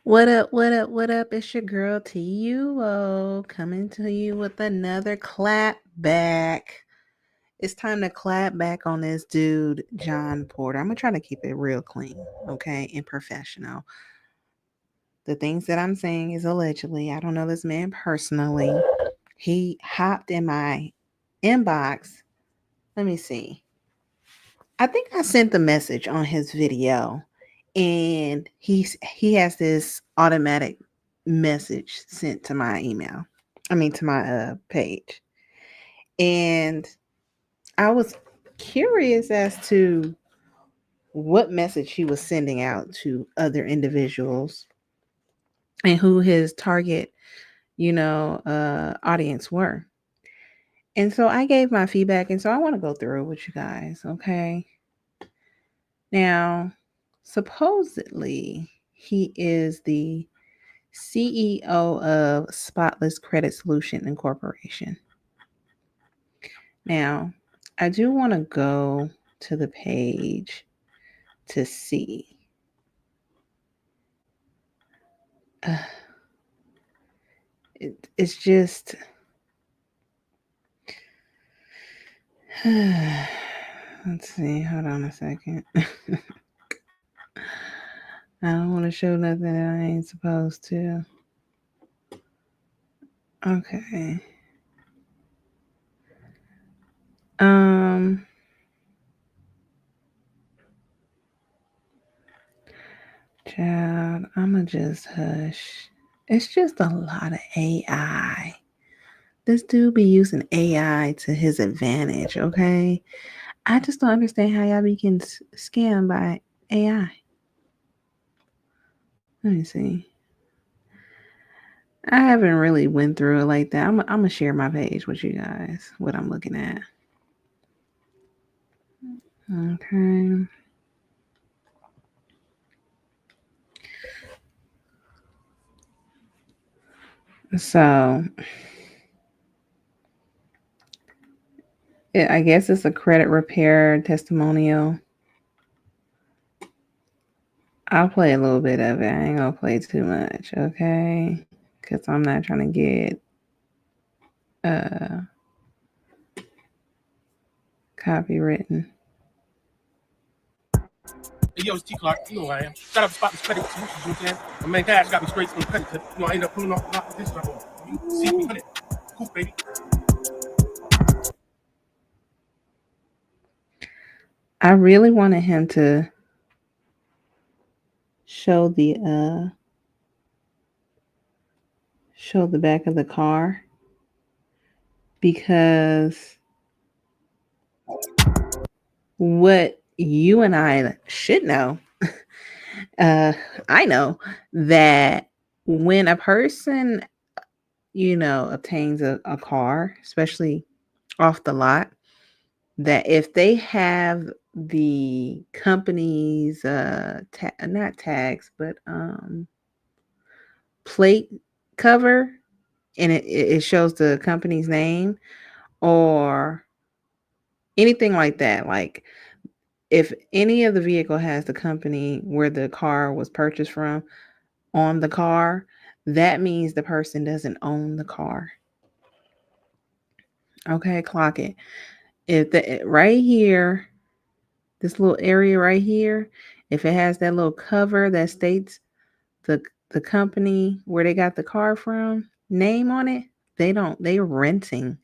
What up, what up, what up? It's your girl T.U.O coming to you with another clap back. It's time to clap back on this dude, John Porter. I'm gonna try to keep it real clean, okay, and professional. The things that I'm saying is allegedly. I don't know this man personally. He hopped in my inbox. Let me see. I think I sent the message on his video, and he has this automatic message sent to my email. I mean to my page. And I was curious as to what message he was sending out to other individuals and who his target, audience were. And so I gave my feedback, and so I want to go through it with you guys, okay? Now, supposedly, he is the CEO of Spotless Credit Solution Incorporation. Now, I do want to go to the page to see. It's just. Let's see. Hold on a second. I don't want to show nothing that I ain't supposed to. Okay. Child, I'ma just hush. It's just a lot of AI. This dude be using AI to his advantage, okay? I just don't understand how y'all be getting scammed by AI. Let me see. I haven't really went through it like that. I'm gonna share my page with you guys, what I'm looking at. Okay. So, I guess it's a credit repair testimonial. I'll play a little bit of it. I ain't gonna play too much, okay? Because I'm not trying to get copywritten. Hey, yo, it's T. Clark. You know who I am. Shout out to Spotless Credit Solutions, you know what I'm saying? My man Cash got me straight from the credit tip. You know, I ended up pulling off a lot of this stuff off. You see me on it. Cool, baby. I really wanted him to show the back of the car, because what you and I should know, I know that when a person, obtains a car, especially off the lot, that if they have the company's not tags, but plate cover, and it shows the company's name or anything like that, like if any of the vehicle has the company where the car was purchased from on the car, that means the person doesn't own the car. Okay, clock it. If the right here, this little area right here, if it has that little cover that states the company where they got the car from name on it, they're renting.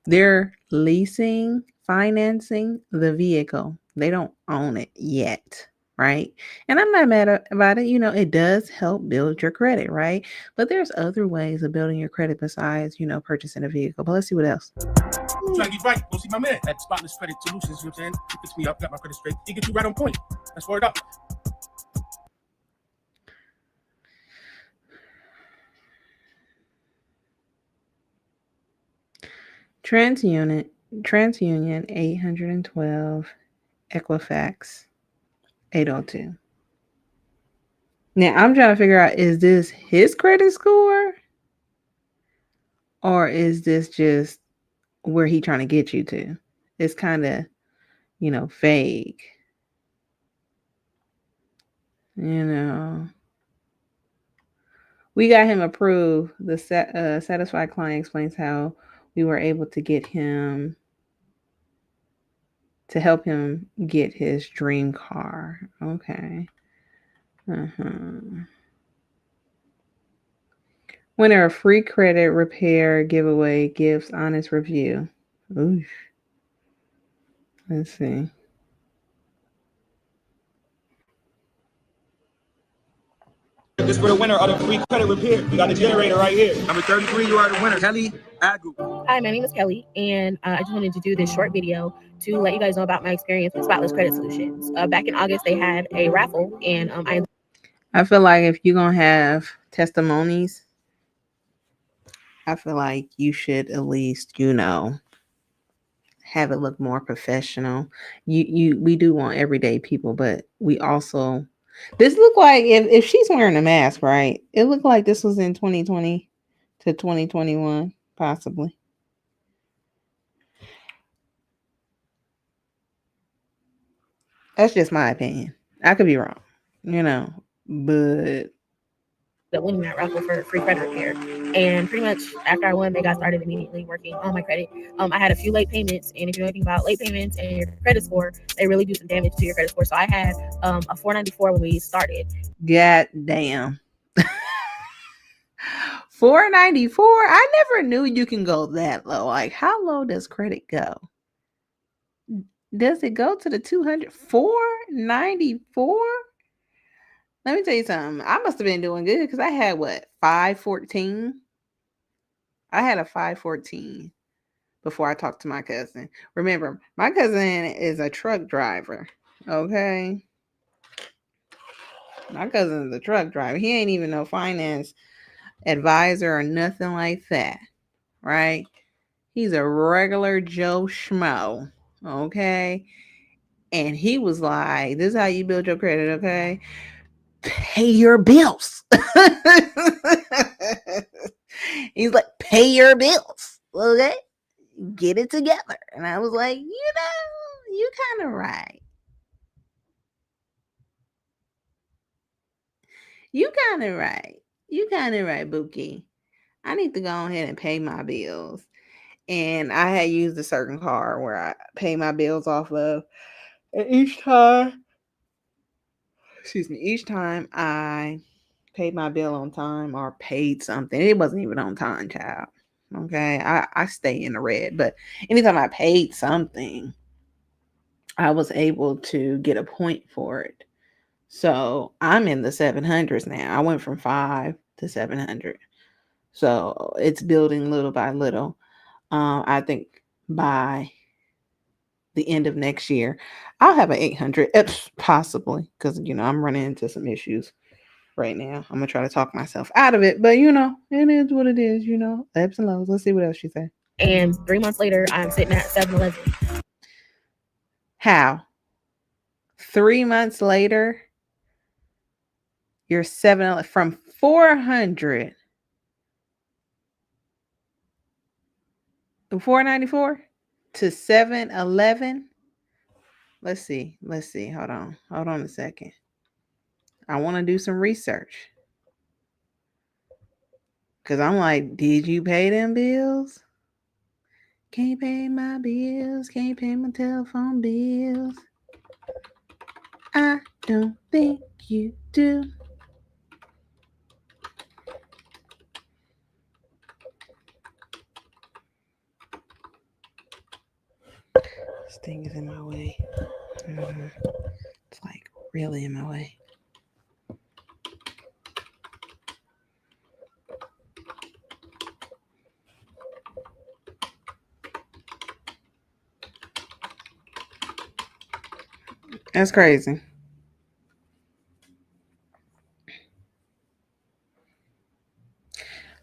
They're leasing, financing the vehicle. They don't own it yet, right? And I'm not mad about it. It does help build your credit, right? But there's other ways of building your credit besides, purchasing a vehicle. But let's see what else. I'm trying to get right. Go see my man at Spotless Credit Solutions, you know what I'm saying? He fits me up, got my credit straight. He gets you right on point. Let's word up. TransUnion 812, Equifax 802. Now I'm trying to figure out, is this his credit score or is this just where he trying to get you to? It's kind of, vague. We got him approved. The satisfied client explains how we were able to get him to help him get his dream car. Okay. Uh-huh. Winner of free credit repair giveaway gives honest review. Ooh. Let's see. This for the winner of the free credit repair. You got the generator right here. Number 33, you are the winner. Kelly Agu. Hi, my name is Kelly, and I just wanted to do this short video to let you guys know about my experience with Spotless Credit Solutions. Back in August, they had a raffle, and I feel like if you're going to have testimonies, I feel like you should at least, have it look more professional. We do want everyday people, but we also this look like if she's wearing a mask, right? It looked like this was in 2020 to 2021, possibly. That's just my opinion. I could be wrong, but winning that raffle for free credit repair. And pretty much after I won, they got started immediately working on my credit. I had a few late payments, and if you know anything about late payments and your credit score, they really do some damage to your credit score. So I had a 494 when we started. God damn. 494. I never knew you can go that low. Like, how low does credit go? Does it go to the 200? 494? Let me tell you something. I must have been doing good because I had 514? I had a 514 before I talked to my cousin. Remember, my cousin is a truck driver. Okay. My cousin is a truck driver. He ain't even no finance advisor or nothing like that. Right? He's a regular Joe Schmo. Okay. And he was like, this is how you build your credit, okay? Pay your bills. He's like, pay your bills, okay? Get it together. And I was like, you kind of right. You kind of right. You kind of right, Bookie. I need to go ahead and pay my bills. And I had used a certain card where I pay my bills off of. And each time I paid my bill on time or paid something, it wasn't even on time, child. Okay, I stay in the red, but anytime I paid something, I was able to get a point for it. So I'm in the 700s now. I went from 5 to 700. So it's building little by little. I think by the end of next year, I'll have an 800, possibly, because I'm running into some issues right now. I'm gonna try to talk myself out of it, but it is what it is. Ebbs and lows. Let's see what else she said. And 3 months later, I'm sitting at 711. How? 3 months later, you're 7 from 400 494 to 711. Let's see. Hold on a second. I want to do some research. Because I'm like, did you pay them bills? Can't pay my bills. Can't pay my telephone bills. I don't think you do. This thing is in my way. It's like really in my way. That's crazy.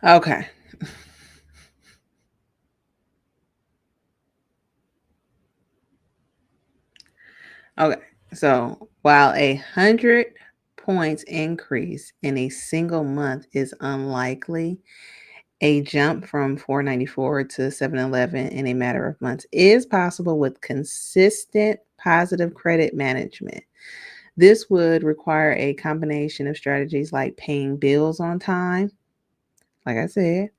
Okay. Okay. So while 100 points increase in a single month is unlikely, a jump from 494 to 711 in a matter of months is possible with consistent positive credit management. This would require a combination of strategies like paying bills on time, like I said,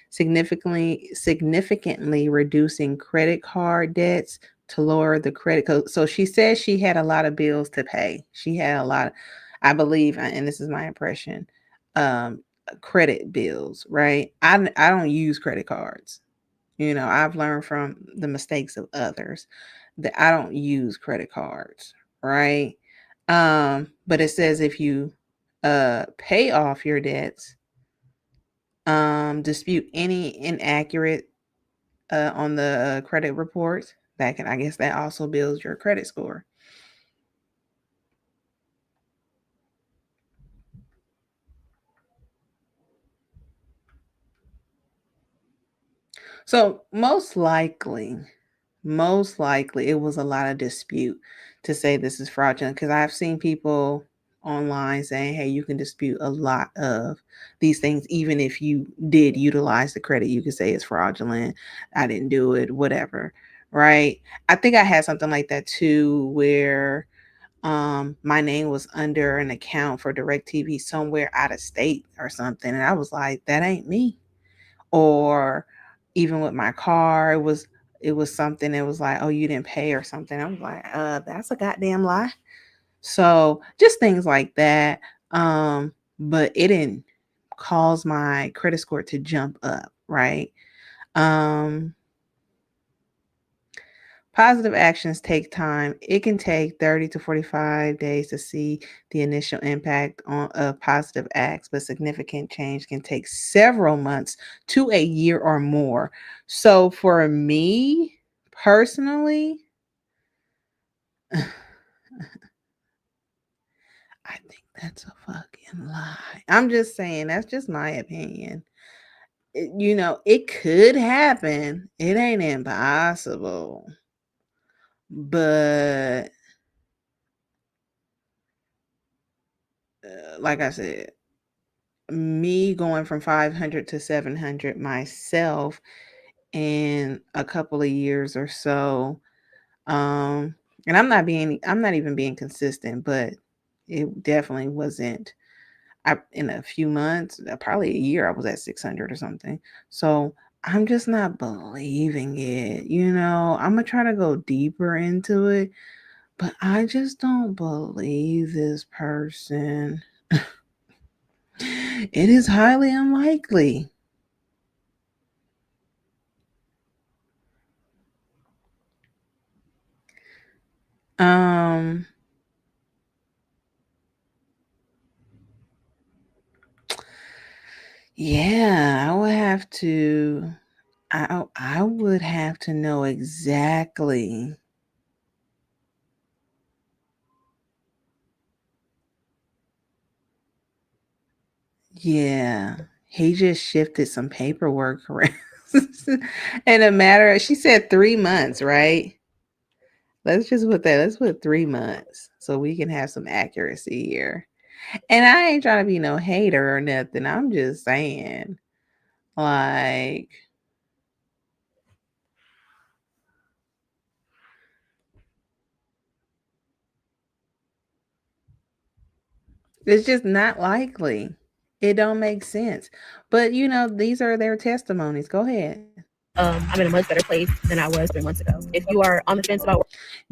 significantly reducing credit card debts to lower the credit code. So she says she had a lot of bills to pay. She had a lot, I believe, and this is my impression, um, credit bills, right? I don't use credit cards. You know, I've learned from the mistakes of others that I don't use credit cards, right? But it says if you pay off your debts, dispute any inaccurate on the credit reports, that can, I guess that also builds your credit score. So most likely it was a lot of dispute to say this is fraudulent, because I've seen people online saying, hey, you can dispute a lot of these things even if you did utilize the credit. You could say it's fraudulent, I didn't do it, whatever, right? I think I had something like that too, where my name was under an account for DirecTV somewhere out of state or something, and I was like, that ain't me. Or even with my car, it was something that was like, oh, you didn't pay or something. I was like, that's a goddamn lie. So just things like that. But it didn't cause my credit score to jump up, right? Um, Positive actions take time. It can take 30 to 45 days to see the initial impact of positive acts, but significant change can take several months to a year or more. So for me personally, I think that's a fucking lie. I'm just saying, that's just my opinion. It could happen. It ain't impossible. But like I said, me going from 500 to 700 myself in a couple of years or so, um and I'm not even being consistent, but it definitely wasn't. In a few months, probably a year, I was at 600 or something. So I'm just not believing it. I'm gonna try to go deeper into it, but I just don't believe this person. It is highly unlikely. Um, yeah, I would have to know exactly. Yeah, he just shifted some paperwork around. In a matter of, she said 3 months, right? Let's put 3 months so we can have some accuracy here. And I ain't trying to be no hater or nothing. I'm just saying, like, it's just not likely. It don't make sense. But these are their testimonies. Go ahead. I'm in a much better place than I was 3 months ago. If you are on the fence about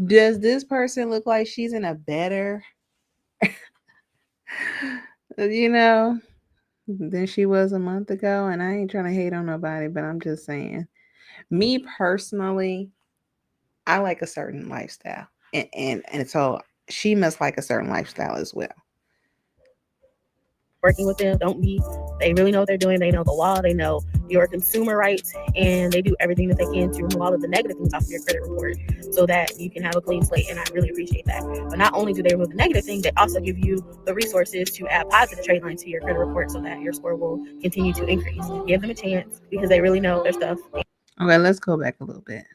Does this person look like she's in a better, you know, than she was a month ago? And I ain't trying to hate on nobody, but I'm just saying, me personally, I like a certain lifestyle, and so she must like a certain lifestyle as well. working with them, don't be. They really know what they're doing. They know the law. They know your consumer rights, and they do everything that they can to remove all of the negative things off of your credit report so that you can have a clean slate. And I really appreciate that. But not only do they remove the negative thing, they also give you the resources to add positive trade lines to your credit report so that your score will continue to increase. Give them a chance because they really know their stuff. Okay, let's go back a little bit.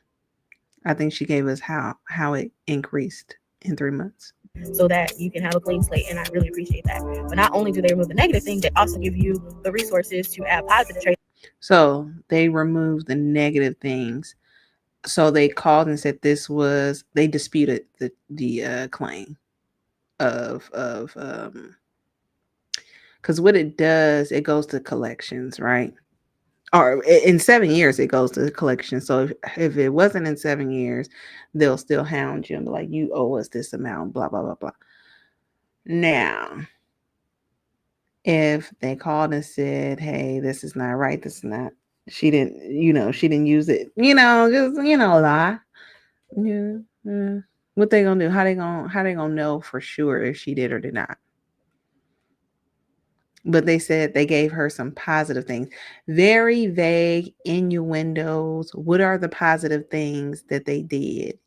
I think she gave us how it increased in 3 months. So that you can have a clean slate. And I really appreciate that. But not only do they remove the negative thing, they also give you the resources to add positive trade. So they removed the negative things. So they called and said they disputed the claim of Because what it does, it goes to collections, right? Or in 7 years, it goes to collections. So if it wasn't in 7 years, they'll still hound you and be like, you owe us this amount, blah, blah, blah, blah. Now, if they called and said, hey, this is not right, this is not, she didn't use it, just, lie. Yeah. Yeah. What they gonna do? How they gonna know for sure if she did or did not? But they said they gave her some positive things. Very vague innuendos. What are the positive things that they did?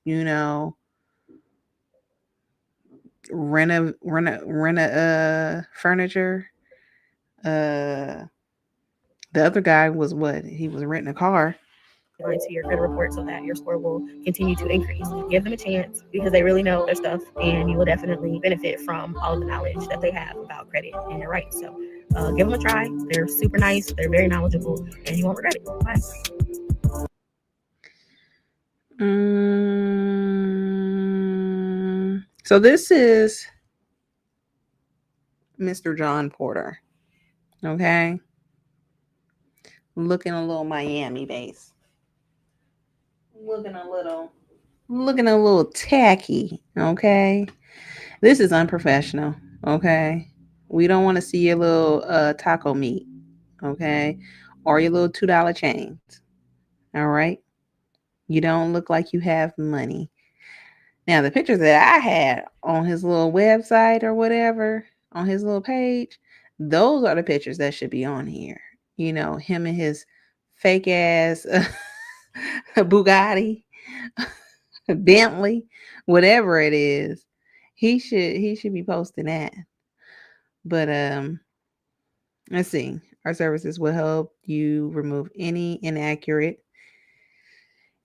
Rent a furniture. Uh the other guy was what? He was renting a car. Into your credit report so that your score will continue to increase. Give them a chance because they really know their stuff, and you will definitely benefit from all of the knowledge that they have about credit and their rights. So give them a try. They're super nice, they're very knowledgeable, and you won't regret it. Bye. So this is Mr. John Porter. Okay. Looking a little Miami based. Looking a little tacky. Okay. This is unprofessional. Okay. We don't want to see your little taco meat. Okay. Or your little $2 chains. All right. You don't look like you have money. Now, the pictures that I had on his little website or whatever, on his little page, those are the pictures that should be on here. Him and his fake ass Bugatti, Bentley, whatever it is. He should be posting that. But let's see. Our services will help you remove any inaccurate,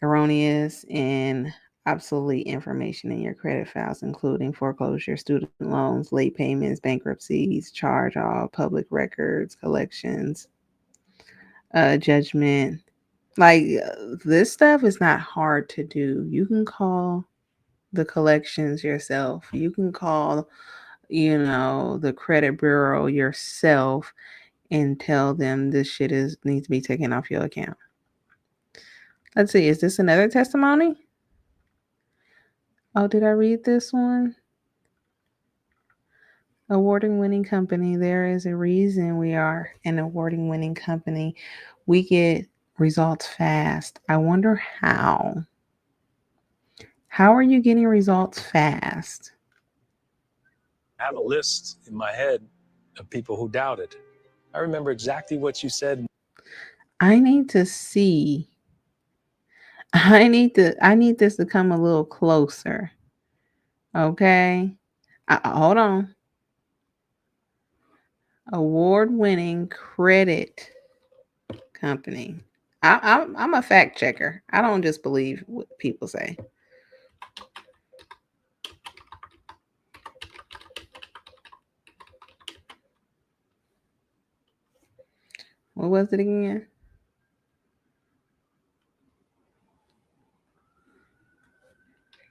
erroneous, and obsolete information in your credit files, including foreclosure, student loans, late payments, bankruptcies, charge off, public records, collections, judgment. Like this stuff is not hard to do. You can call the collections yourself. You can call, the credit bureau yourself and tell them this shit is needs to be taken off your account. Let's see, is this another testimony? Oh, did I read this one? Awarding winning company. There is a reason we are an awarding winning company. We get results fast. I wonder how. How are you getting results fast? I have a list in my head of people who doubted. I remember exactly what you said. I need to see. I need this to come a little closer. Okay. Hold on. Award-winning credit company. I'm a fact checker. I don't just believe what people say. What was it again?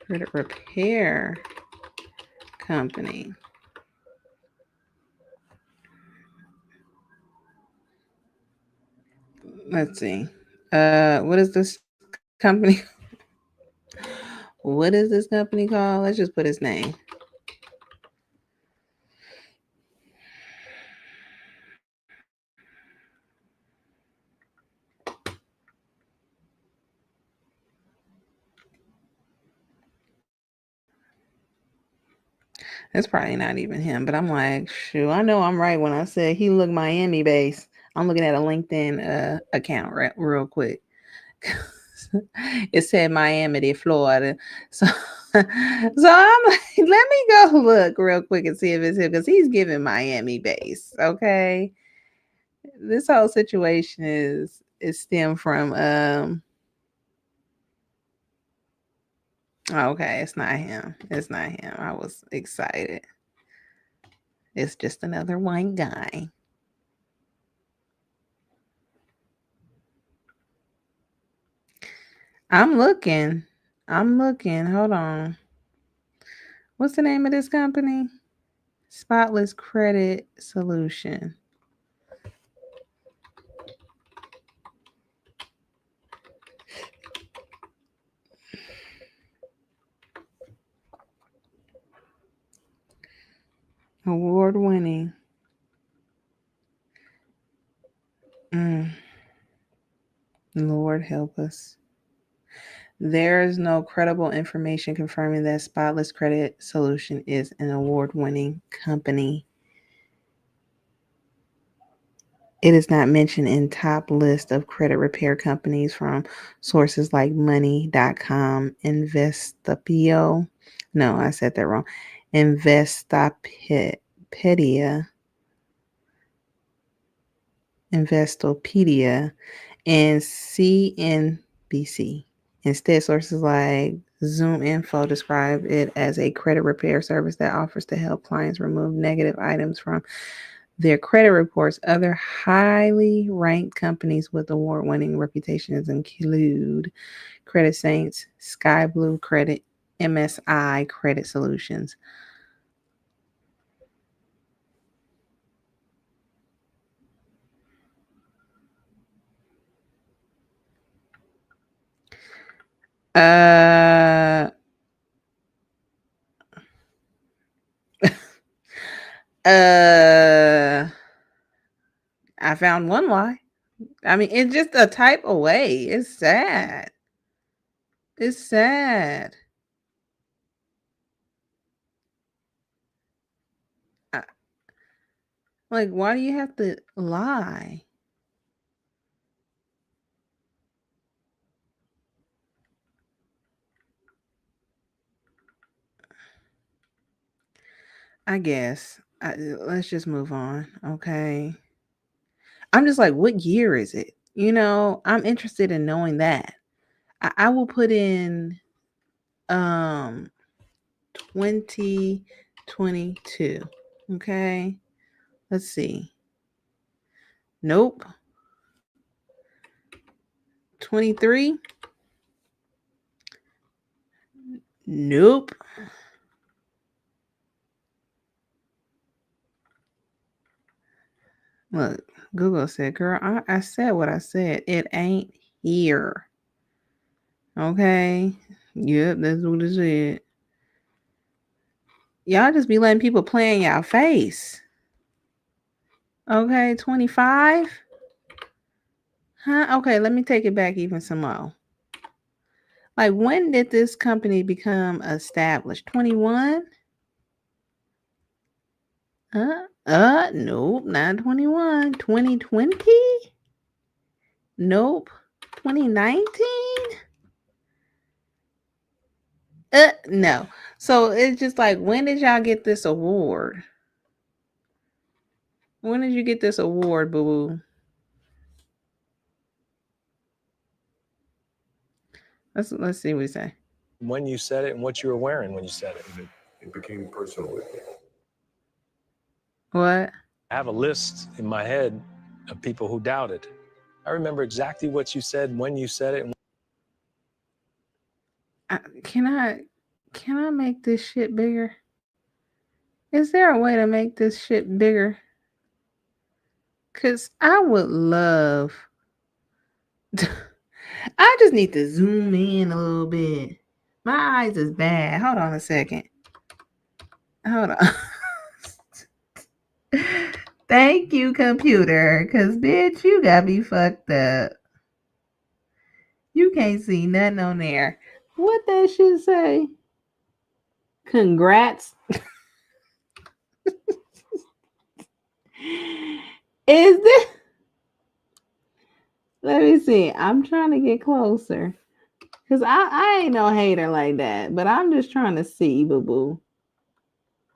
Credit repair company. Let's see. What is this company? What is this company called? Let's just put his name. It's probably not even him, but I'm like, shoot, I know I'm right when I said he looked Miami based. I'm looking at a LinkedIn account real quick. It said Miami, Florida. So I'm like, let me go look real quick and see if it's him because he's giving Miami base. Okay. This whole situation is stemmed from okay, it's not him. It's not him. I was excited. It's just another white guy. I'm looking. I'm looking. Hold on. What's the name of this company? Spotless credit solution. Award winning. Lord help us. There is no credible information confirming that Spotless Credit Solution is an award winning company. It is not mentioned in top list of credit repair companies from sources like money.com, Investopedia. No, I said that wrong. Investopedia, and CNBC. Instead, sources like Zoom Info describe it as a credit repair service that offers to help clients remove negative items from their credit reports. Other highly ranked companies with award-winning reputations include Credit Saints, Sky Blue Credit, MSI Credit Solutions. Uh I found one lie. I mean, it's just a type away. It's sad. It's sad. I, like, why do you have to lie? I guess. Let's just move on, okay? I'm just like, what year is it? I'm interested in knowing that. I will put in 2022. Okay. Let's see. Nope. 23. Nope. Look, Google said, girl, I said what I said. It ain't here. Okay. Yep, that's what it said. Y'all just be letting people play in y'all face. Okay, 25? Huh? Okay, let me take it back even some more. Like, when did this company become established? 21? Nope, not 21. 2020? Nope. 2019? No. So it's just like, when did y'all get this award? When did you get this award, boo boo? Let's see what he say. When you said it and what you were wearing when you said it. It became personal with me. What? I have a list in my head of people who doubted. I remember exactly what you said, when you said it. Can I make this shit bigger? Is there a way to make this shit bigger? Cause I would love. I just need to zoom in a little bit. My eyes is bad. Hold on a second. Hold on. Thank you, computer. Cause bitch, you got me fucked up. You can't see nothing on there. What that shit say? Congrats. Is this? Let me see. I'm trying to get closer. Cause I ain't no hater like that. But I'm just trying to see, boo boo.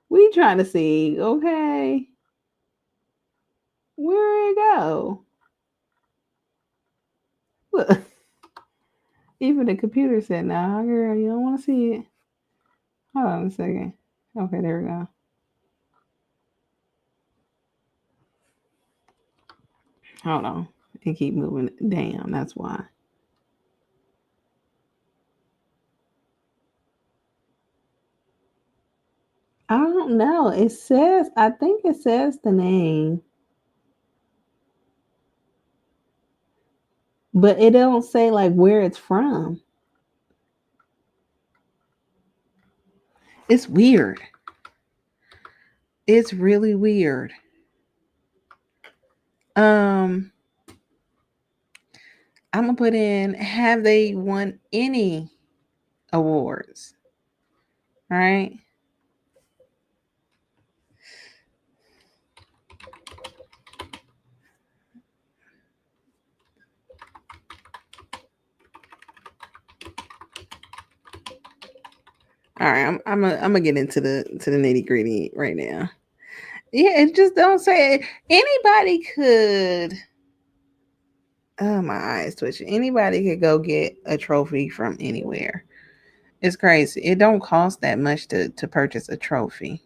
We trying to see, okay? Where it go? Look. Even the computer said, nah, girl, you don't want to see it. Hold on a second. Okay, there we go. Hold on. It keep moving down. That's why. I don't don't know. It says, I think it says the name. But it don't say like where it's from. It's weird. It's really weird. I'm gonna put in, have they won any awards? All right. All right, I'm gonna get into the nitty gritty right now. Yeah, it just don't say it. Anybody could. Oh, my eyes twitching. Anybody could go get a trophy from anywhere. It's crazy. It don't cost that much to purchase a trophy.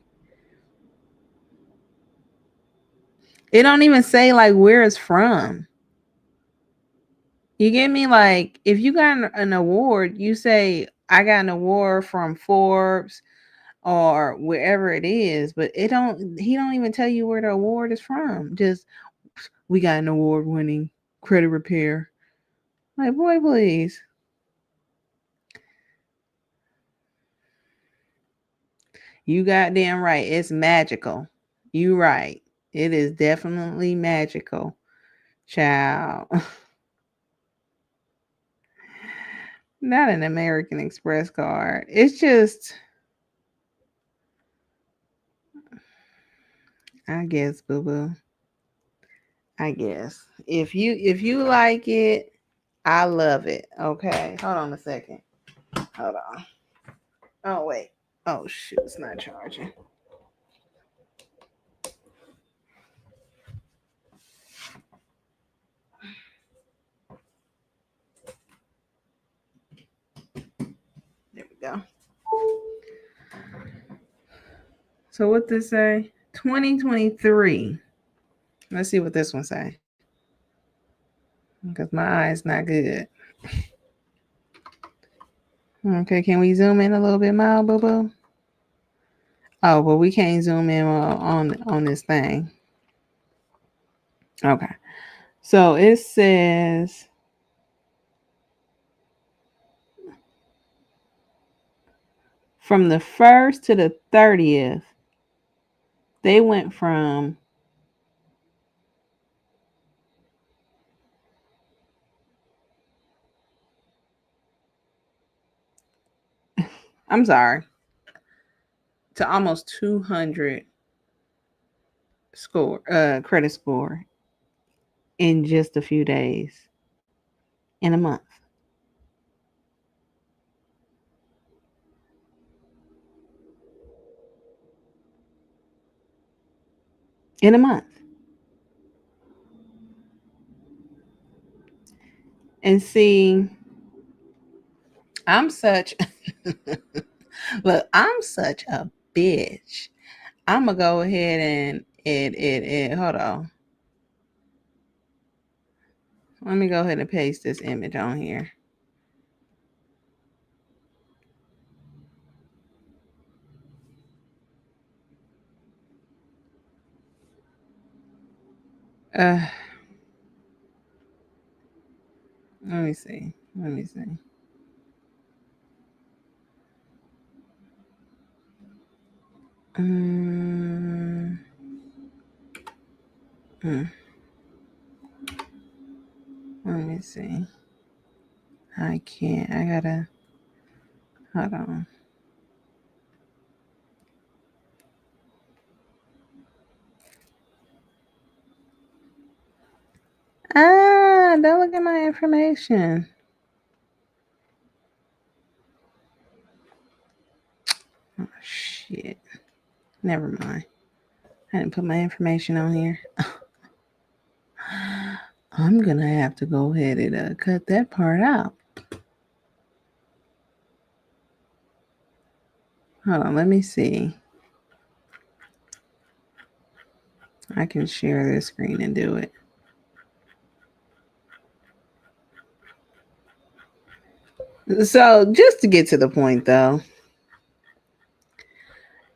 It don't even say like where it's from. You get me? Like if you got an award, you say I got an award from Forbes or wherever it is, but he don't even tell you where the award is from. Just we got an award winning credit repair. Like, boy, please. You goddamn right. It's magical. You right. It is definitely magical. Child. Not an American Express card. It's just, I guess, boo boo. I guess. If you like it, I love it. Okay. Hold on a second. Hold on. Oh wait. Oh shoot, it's not charging. There we go. So what this say? 2023. Let's see what this one say. Because my eye's not good. Okay, can we zoom in a little bit more, boo boo? Oh, but we can't zoom in on this thing. Okay. So it says from the 1st to the 30th, they went from I'm sorry, to almost 200 credit score in just a few days, in a month. In a month. And see, I'm such look, I'm such a bitch. I'm gonna go ahead and hold on. Let me go ahead and paste this image on here. Let me see. Let me see. Let me see. I can't. I gotta. Hold on. Don't look at my information. Oh, shit. Never mind. I didn't put my information on here. I'm gonna have to go ahead and cut that part out. Hold on, let me see. I can share this screen and do it. So, just to get to the point though,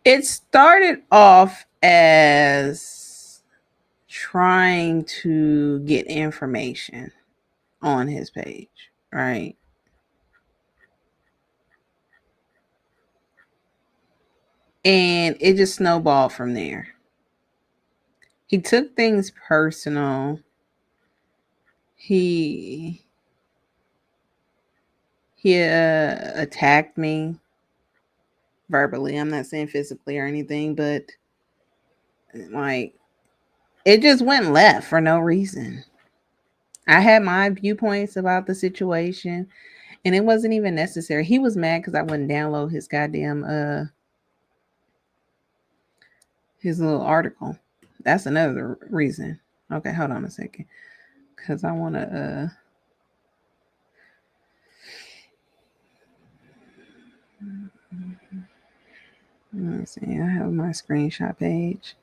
It started off as trying to get information on his page, right? And it just snowballed from there. He took things personal. He attacked me verbally. I'm not saying physically or anything, but like it just went left for no reason. I had my viewpoints about the situation, and it wasn't even necessary. He was mad because I wouldn't download his goddamn his little article. That's another reason. Okay, hold on a second, because I want to let me see. I have my screenshot page.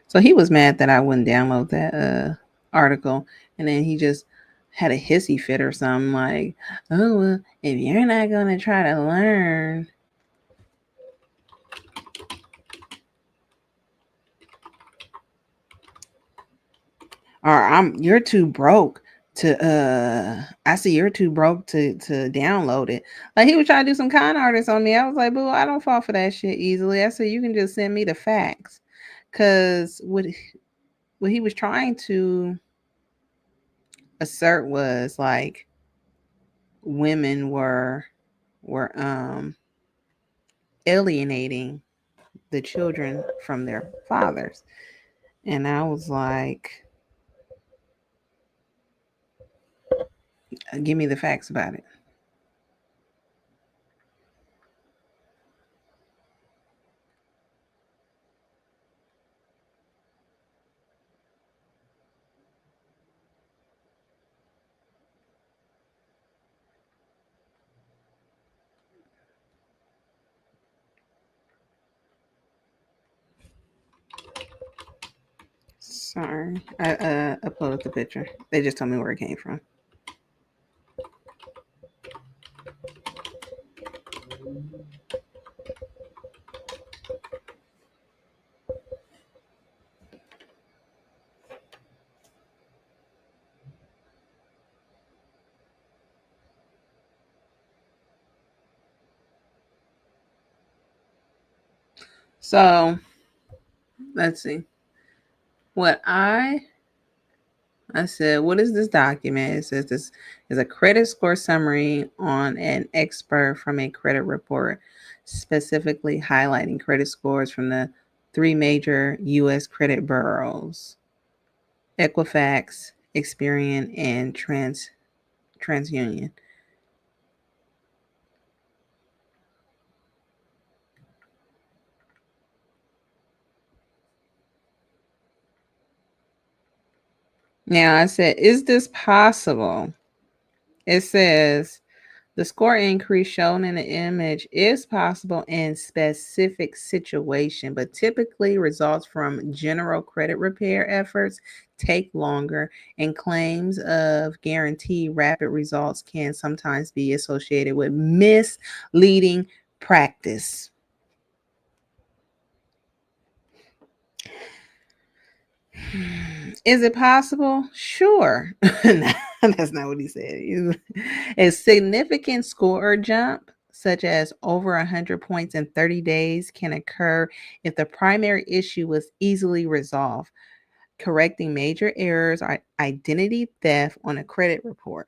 So he was mad that I wouldn't download that article, and then he just had a hissy fit or something like, "Oh well, if you're not gonna try to learn, or you're too broke to I see you're too broke to download it." Like he was trying to do some con artists on me. I was like, "Boo, I don't fall for that shit easily." I said, "You can just send me the facts," because what he was trying to assert was like women were alienating the children from their fathers. And I was like, give me the facts about it. Sorry, I uploaded the picture. They just told me where it came from. So let's see. What I said, what is this document? It says this is a credit score summary on an expert from a credit report, specifically highlighting credit scores from the three major U.S. credit bureaus: Equifax, Experian, and TransUnion. Now I said, is this possible? It says the score increase shown in the image is possible in specific situation, but typically results from general credit repair efforts take longer, and claims of guaranteed rapid results can sometimes be associated with misleading practice. Is it possible? Sure. That's not what he said. A significant score jump, such as over 100 points in 30 days, can occur if the primary issue was easily resolved, correcting major errors or identity theft on a credit report,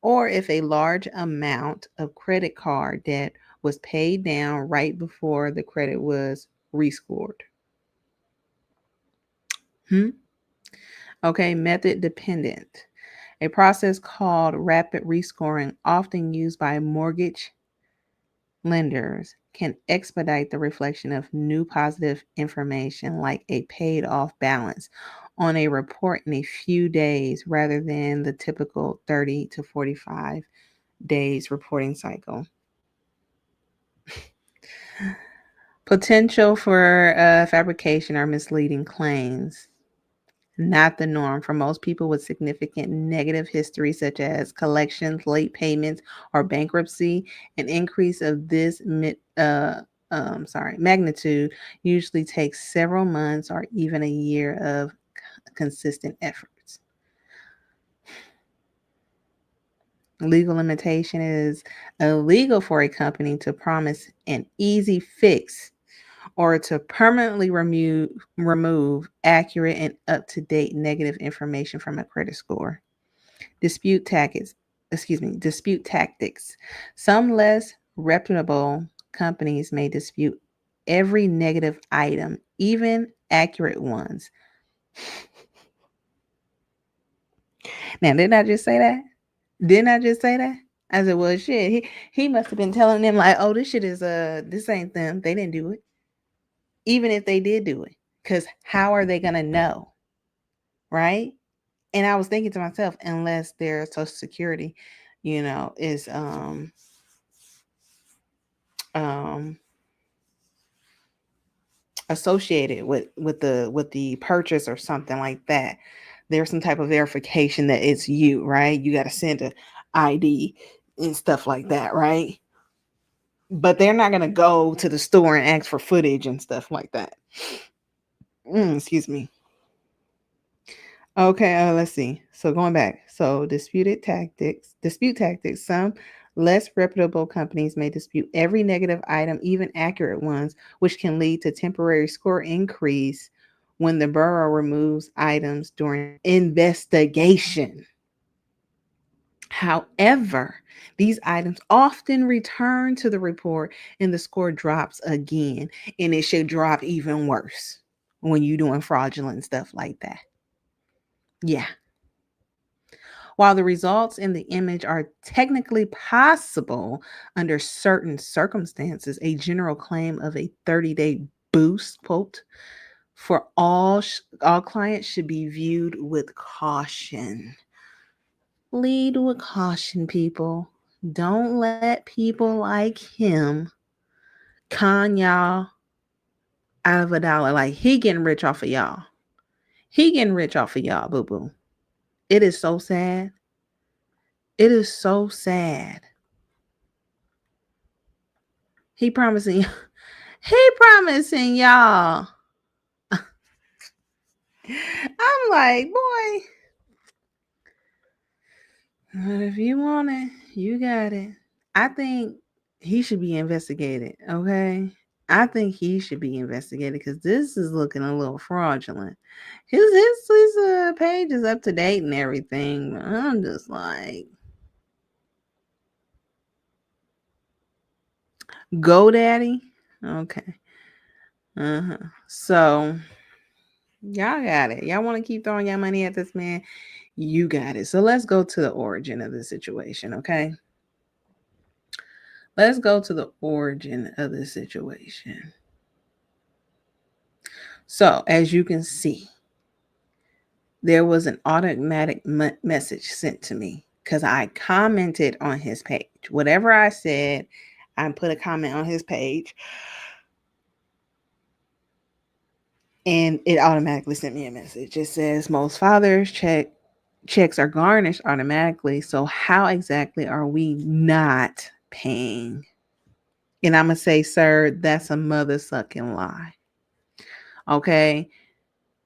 or if a large amount of credit card debt was paid down right before the credit was rescored. Hmm? Okay, method dependent. A process called rapid rescoring, often used by mortgage lenders, can expedite the reflection of new positive information like a paid off balance on a report in a few days rather than the typical 30 to 45 days reporting cycle. Potential for fabrication or misleading claims. Not the norm for most people with significant negative history, such as collections, late payments, or bankruptcy. An increase of this magnitude usually takes several months or even a year of consistent efforts. Legal limitation is illegal for a company to promise an easy fix or to permanently remove accurate and up-to-date negative information from a credit score. Dispute tactics, dispute tactics. Some less reputable companies may dispute every negative item, even accurate ones. Now, didn't I just say that? Didn't I just say that? I said, well, shit. He must have been telling them like, oh, this shit is this ain't them. They didn't do it. Even if they did do it, because how are they gonna know, right? And I was thinking to myself, unless their Social Security, is um associated with the purchase or something like that. There's some type of verification that it's you, right? You got to send a ID and stuff like that, right? But they're not gonna go to the store and ask for footage and stuff like that. Excuse me. Okay, let's see. So going back. So dispute tactics. Some less reputable companies may dispute every negative item, even accurate ones, which can lead to temporary score increase when the bureau removes items during investigation. However, these items often return to the report and the score drops again, and it should drop even worse when you're doing fraudulent stuff like that. Yeah. While the results in the image are technically possible under certain circumstances, a general claim of a 30-day boost, quote, for all clients should be viewed with caution. Lead with caution, people. Don't let people like him con y'all out of a dollar. Like, he getting rich off of y'all. He getting rich off of y'all, boo-boo. It is so sad. It is so sad. He promising y'all. I'm like, boy, but if you want it, you got it. I think he should be investigated, okay? I think he should be investigated because this is looking a little fraudulent. His page is up to date and everything. I'm just like, GoDaddy? Okay. So y'all got it. Y'all want to keep throwing your money at this man? You got it. So let's go to the origin of the situation, okay? Let's go to the origin of the situation. So, as you can see, there was an automatic message sent to me because I commented on his page. Whatever I said, I put a comment on his page, and it automatically sent me a message. It says, most fathers checks are garnished automatically. So how exactly are we not paying? And I'm going to say, sir, that's a mother sucking lie. Okay.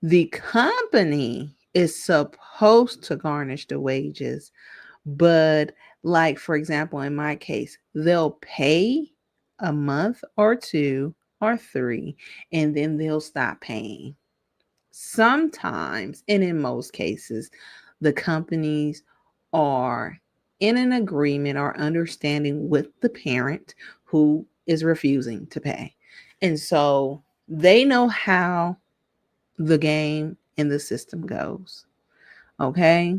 The company is supposed to garnish the wages, but like, for example, in my case, they'll pay a month or 2 or 3, and then they'll stop paying. Sometimes, and in most cases, the companies are in an agreement or understanding with the parent who is refusing to pay. And so they know how the game and the system goes. Okay?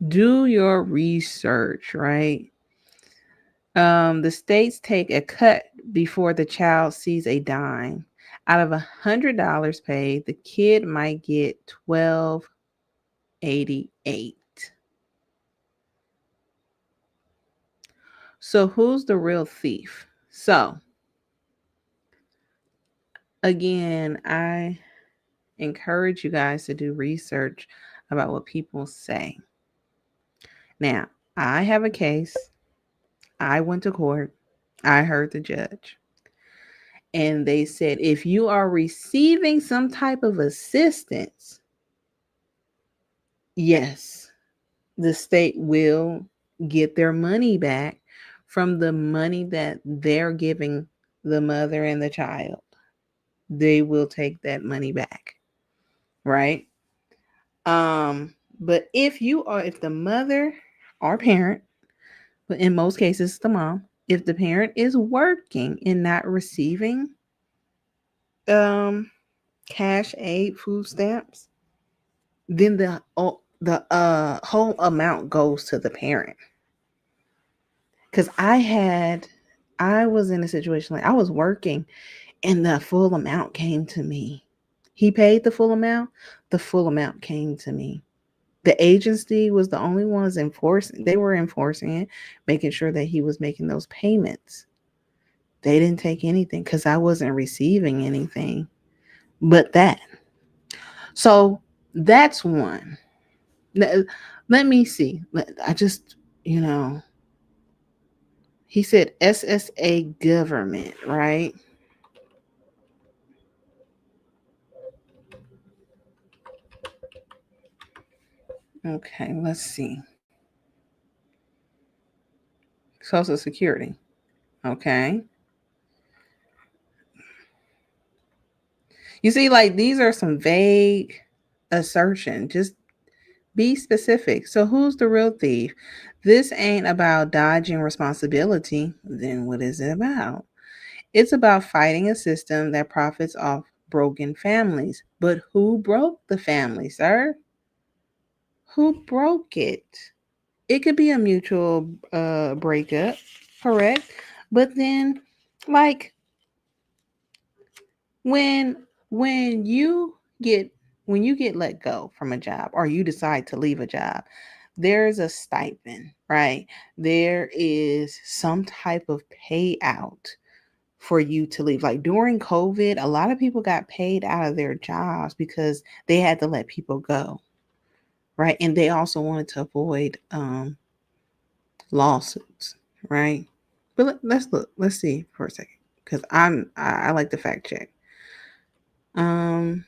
Do your research, right? The states take a cut before the child sees a dime. Out of $100 paid, the kid might get $12.88. So who's the real thief? So again, I encourage you guys to do research about what people say. Now, I have a case. I went to court. I heard the judge. And they said, if you are receiving some type of assistance, yes, the state will get their money back from the money that they're giving the mother and the child. They will take that money back, right? But if the mother or parent, but in most cases the mom, if the parent is working and not receiving um cash aid, food stamps, then the whole amount goes to the parent. Because I was in a situation like I was working and the full amount came to me. He paid the full amount came to me. The agency was the only ones they were enforcing it, making sure that he was making those payments. They didn't take anything because I wasn't receiving anything but that. So that's one. Let me see. I just, he said SSA government, right? Okay, let's see. Social Security. Okay. You see, like these are some vague assertion. Just be specific. So who's the real thief? This ain't about dodging responsibility. Then what is it about? It's about fighting a system that profits off broken families. But who broke the family, sir? Who broke it? It could be a mutual breakup, correct? But then, like, when when you get when you get let go from a job or you decide to leave a job, there's a stipend, right? There is some type of payout for you to leave. Like during COVID, a lot of people got paid out of their jobs because they had to let people go, right? And they also wanted to avoid lawsuits, right? But let's look. Let's see for a second because I like to fact check. Um,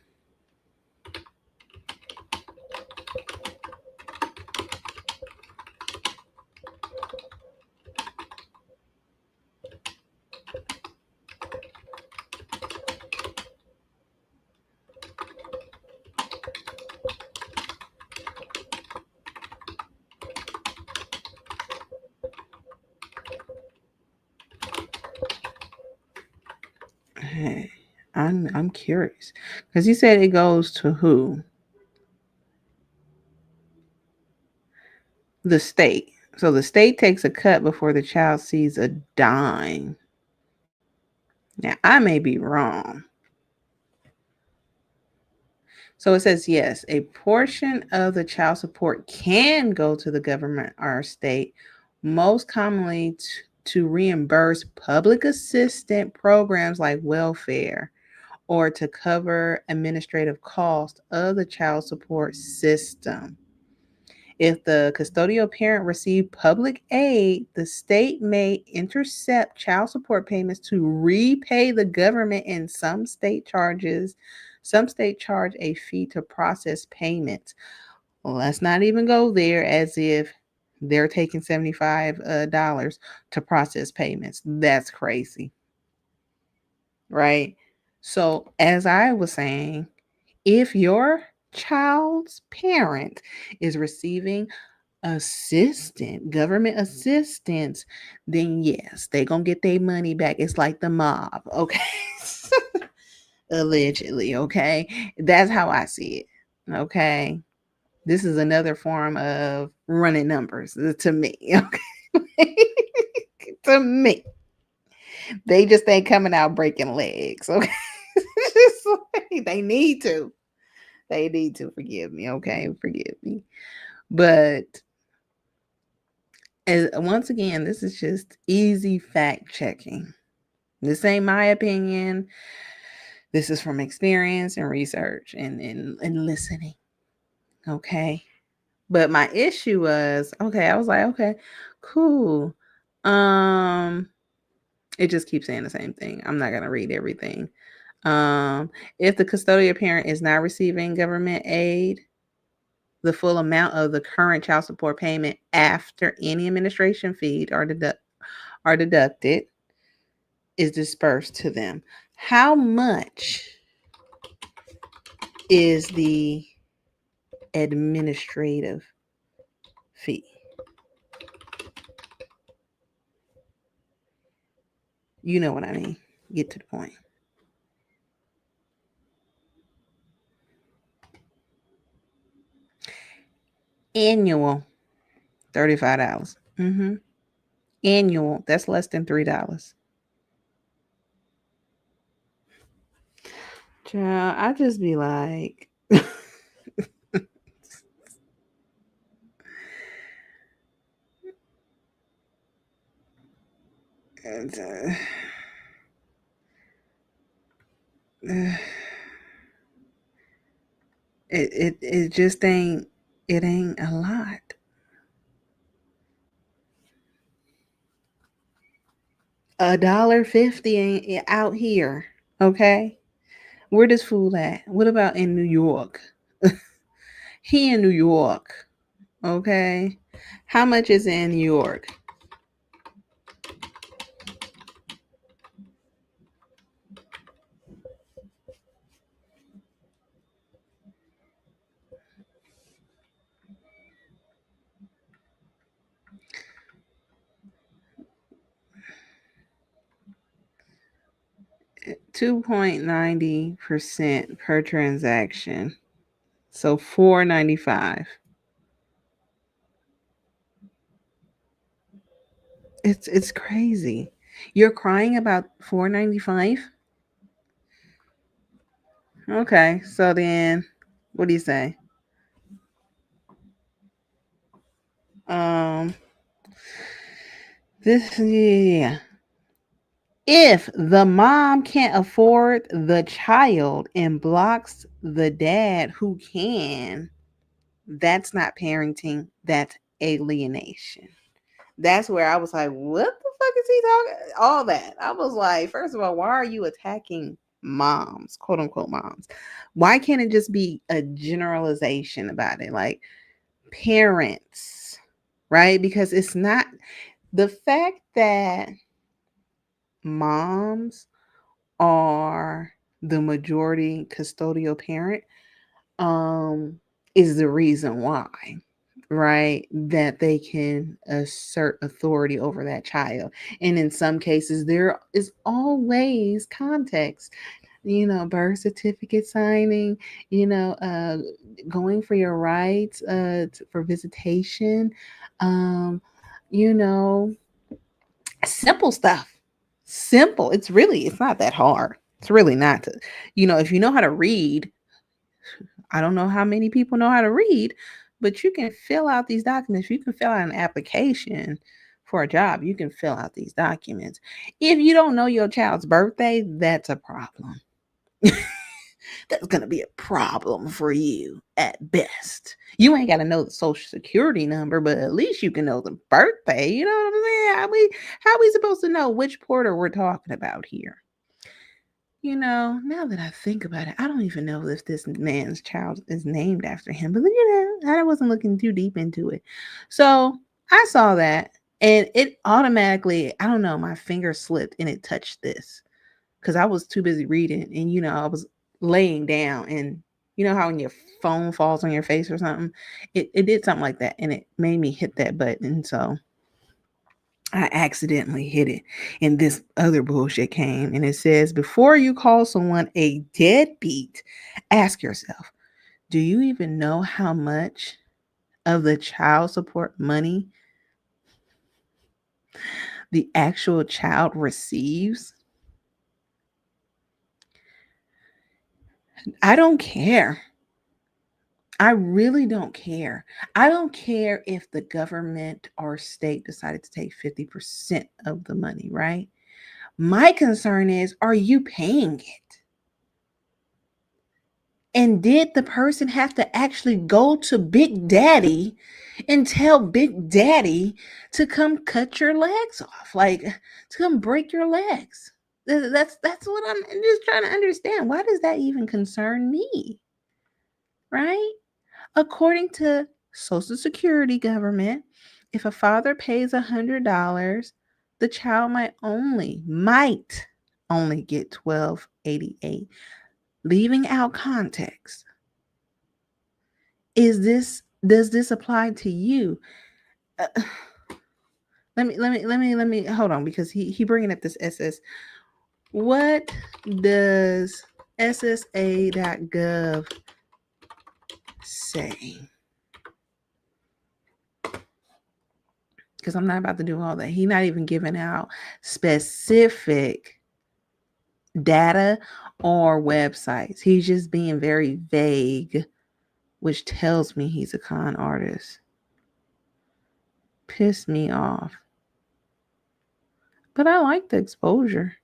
hey, I'm curious because he said it goes to who? The state. So the state takes a cut before the child sees a dime. Now I may be wrong. So it says yes, a portion of the child support can go to the government or state, most commonly to reimburse public assistance programs like welfare or to cover administrative costs of the child support system. If the custodial parent received public aid, the state may intercept child support payments to repay the government, and some state charge a fee to process payments. Well, let's not even go there as if they're taking $75 to process payments. That's crazy, right? So, as I was saying, if your child's parent is receiving government assistance, then yes, they gonna get their money back. It's like the mob, okay? Allegedly, okay? That's how I see it, okay? This is another form of running numbers to me, okay? To me. They just ain't coming out breaking legs, okay? They need to. They need to forgive me, okay? Forgive me. But once again, this is just easy fact checking. This ain't my opinion. This is from experience and research and listening. Okay. But my issue was, okay, I was like, okay, cool. It just keeps saying the same thing. I'm not going to read everything. If the custodial parent is not receiving government aid, the full amount of the current child support payment after any administration fees are deducted is dispersed to them. How much is the administrative fee? You know what I mean. Get to the point. Annual, $35. Annual, that's less than $3. Child, I just be like, it just ain't a lot. $1.50 ain't out here. Okay, where does food at? What about in New York? He in New York. Okay, how much is in New York? $2.90% per transaction. So $4.95. It's crazy. You're crying about $4.95? Okay, so then what do you say? Um this yeah. If the mom can't afford the child and blocks the dad who can, that's not parenting, that's alienation. That's where I was like, what the fuck is he talking? All that. I was like, first of all, why are you attacking moms, quote unquote moms? Why can't it just be a generalization about it? Like parents, right? Because it's not the fact that moms are the majority custodial parent is the reason why, right, that they can assert authority over that child. And in some cases there is always context, birth certificate signing, going for your rights for visitation, um you know simple stuff. Simple. It's not that hard. It's really not. If you know how to read, I don't know how many people know how to read, but you can fill out these documents. You can fill out an application for a job. You can fill out these documents. If you don't know your child's birthday, that's a problem. That's going to be a problem for you at best. You ain't got to know the social security number, but at least you can know the birthday. You know what I'm saying? How we supposed to know which Porter we're talking about here? Now that I think about it, I don't even know if this man's child is named after him, but I wasn't looking too deep into it. So I saw that and it automatically, I don't know, my finger slipped and it touched this because I was too busy reading and, I was laying down and you know how when your phone falls on your face or something, it did something like that and it made me hit that button. So I accidentally hit it and this other bullshit came and it says, before you call someone a deadbeat, ask yourself, do you even know how much of the child support money the actual child receives? I don't care. I really don't care. I don't care if the government or state decided to take 50% of the money, right? My concern is, are you paying it? And did the person have to actually go to Big Daddy and tell Big Daddy to come cut your legs off, like to come break your legs? That's what I'm just trying to understand. Why does that even concern me? Right? According to Social Security government, if a father pays $100, the child might only get 1288, leaving out context. Does this apply to you? Uh, let me hold on, because he bringing up this SS. What does ssa.gov say? Because I'm not about to do all that. He's not even giving out specific data or websites. He's just being very vague, which tells me he's a con artist. Piss me off. But I like the exposure.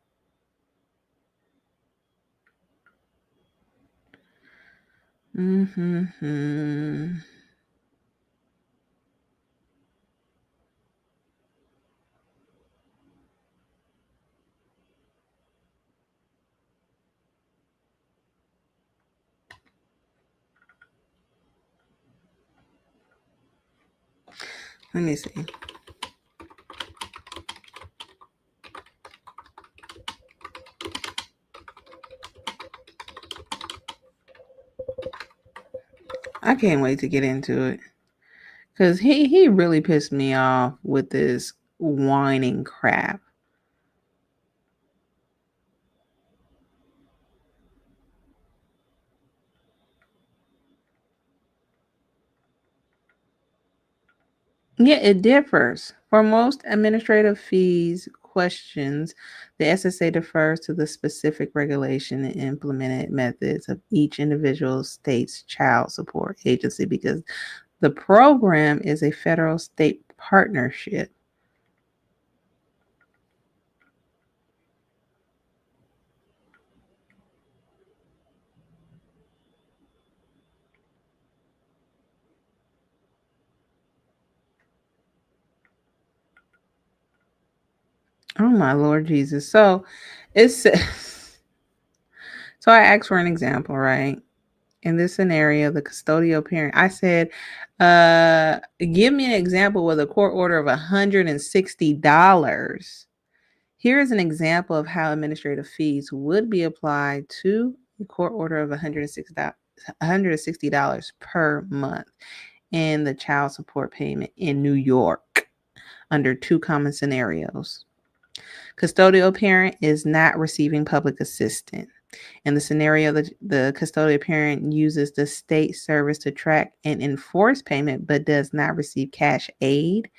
Mm-hmm. Let me see. I can't wait to get into it. Because he really pissed me off with this whining crap. Yeah, it differs. For most administrative fees questions, the SSA defers to the specific regulation and implemented methods of each individual state's child support agency, because the program is a federal state partnership. Oh my Lord Jesus. So it says, so I asked for an example, right? In this scenario, the custodial parent, I said, give me an example with a court order of $160. Here is an example of how administrative fees would be applied to a court order of $160 per month in the child support payment in New York under two common scenarios. Custodial parent is not receiving public assistance. In the scenario, the custodial parent uses the state service to track and enforce payment but does not receive cash aid.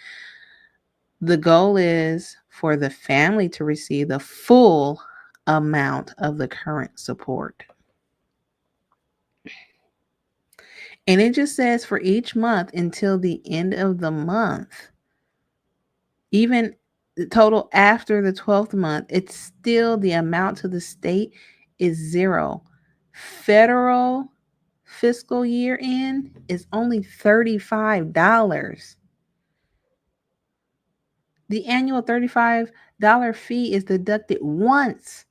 The goal is for the family to receive the full amount of the current support. And it just says for each month until the end of the month, even the total after the 12th month, it's still the amount to the state is zero. Federal fiscal year end is only $35. The annual $35 fee is deducted once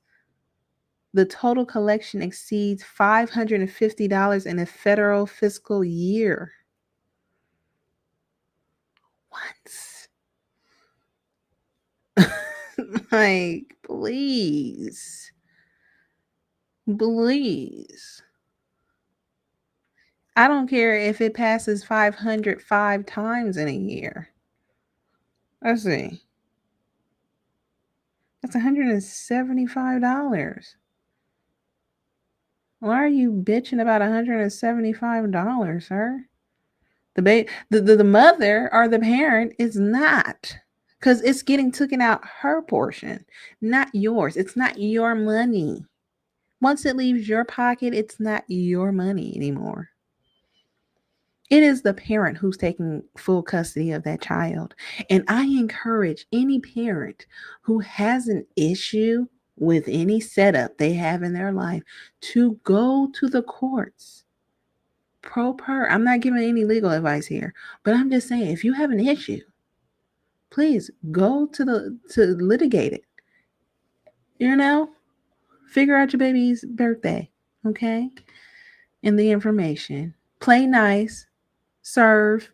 the total collection exceeds $550 in a federal fiscal year. Once. Like, please. Please. I don't care if it passes 505 times in a year. Let's see. That's $175. Why are you bitching about $175, sir? The mother or the parent is not, because it's getting taken out her portion, not yours. It's not your money. Once it leaves your pocket, it's not your money anymore. It is the parent who's taking full custody of that child. And I encourage any parent who has an issue with any setup they have in their life to go to the courts pro per. I'm not giving any legal advice here, but I'm just saying if you have an issue, please go to litigate it. You know, figure out your baby's birthday, okay? And the information. Play nice, serve,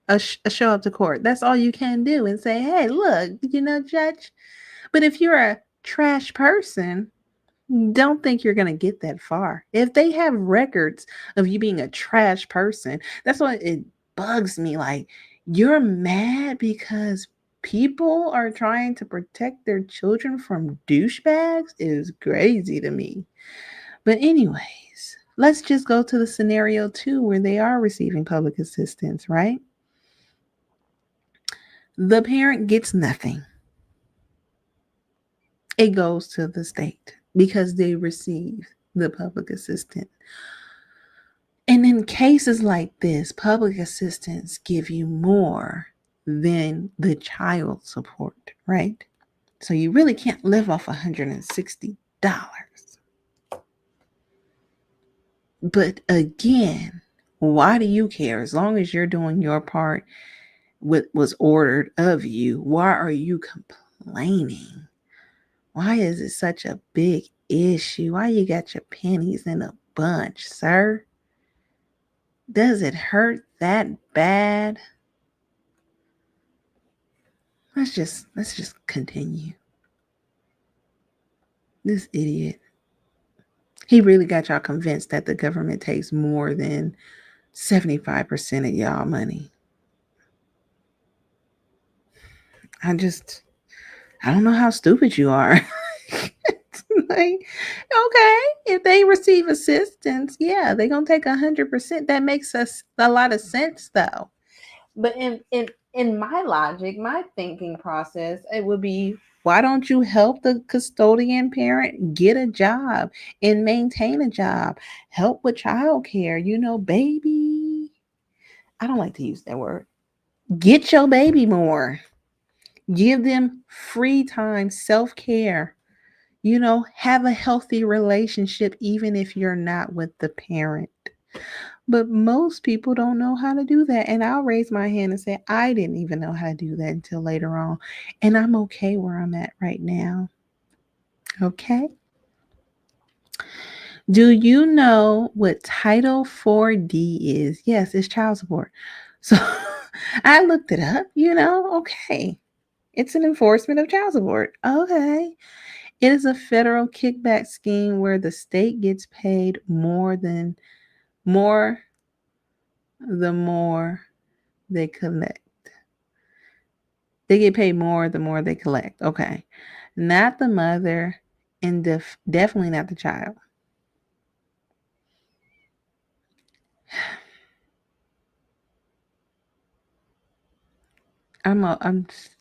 a show up to court. That's all you can do and say, hey, look, judge. But if you're a trash person, don't think you're going to get that far. If they have records of you being a trash person, that's what it bugs me. Like, you're mad because people are trying to protect their children from douchebags is crazy to me. But, anyways, let's just go to the scenario 2 where they are receiving public assistance, right? The parent gets nothing. It goes to the state because they receive the public assistance. And in cases like this, public assistance give you more than the child support, right? So you really can't live off $160. But again, why do you care? As long as you're doing your part, what was ordered of you, why are you complaining? Why is it such a big issue? Why you got your pennies in a bunch, sir? Does it hurt that bad? Let's just continue. This idiot. He really got y'all convinced that the government takes more than 75% of y'all money. I don't know how stupid you are. Like, okay, if they receive assistance, yeah, they're gonna take 100%. That makes us a lot of sense though. But in my logic, my thinking process, it would be, why don't you help the custodian parent get a job and maintain a job? Help with childcare, baby. I don't like to use that word. Get your baby more. Give them free time, self-care. Have a healthy relationship even if you're not with the parent. But most people don't know how to do that. And I'll raise my hand and say, I didn't even know how to do that until later on. And I'm okay where I'm at right now. Okay. Do you know what Title 4D is? Yes, it's child support. So I looked it up, okay. It's an enforcement of child support. Okay. It is a federal kickback scheme where the state gets paid more the more they collect. They get paid more the more they collect. Okay. Not the mother and definitely not the child.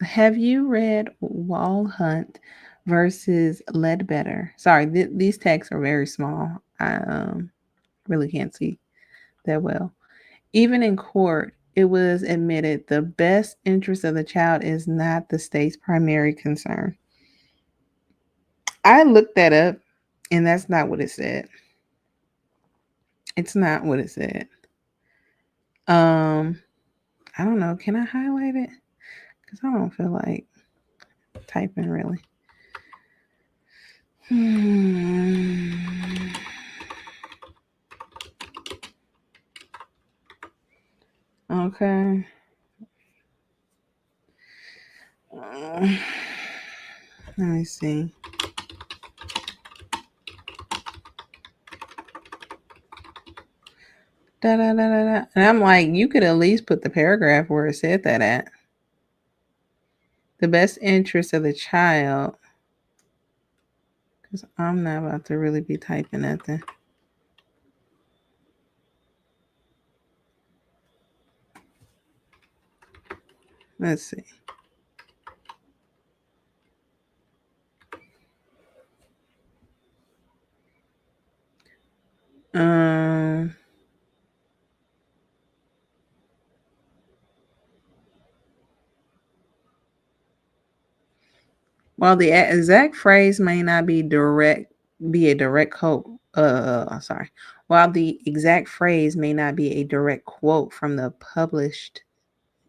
Have you read Wall Hunt versus Ledbetter? Sorry, these texts are very small. I really can't see that well. Even in court, it was admitted the best interest of the child is not the state's primary concern. I looked that up, and that's not what it said. It's not what it said. I don't know. Can I highlight it? Because I don't feel like typing really. Okay. Let me see. Da, da, da, da, da. And I'm like, you could at least put the paragraph where it said that at. The best interest of the child. Because I'm not about to really be typing nothing. Let's see. While the exact phrase may not be a direct quote, sorry. While the exact phrase may not be a direct quote from the published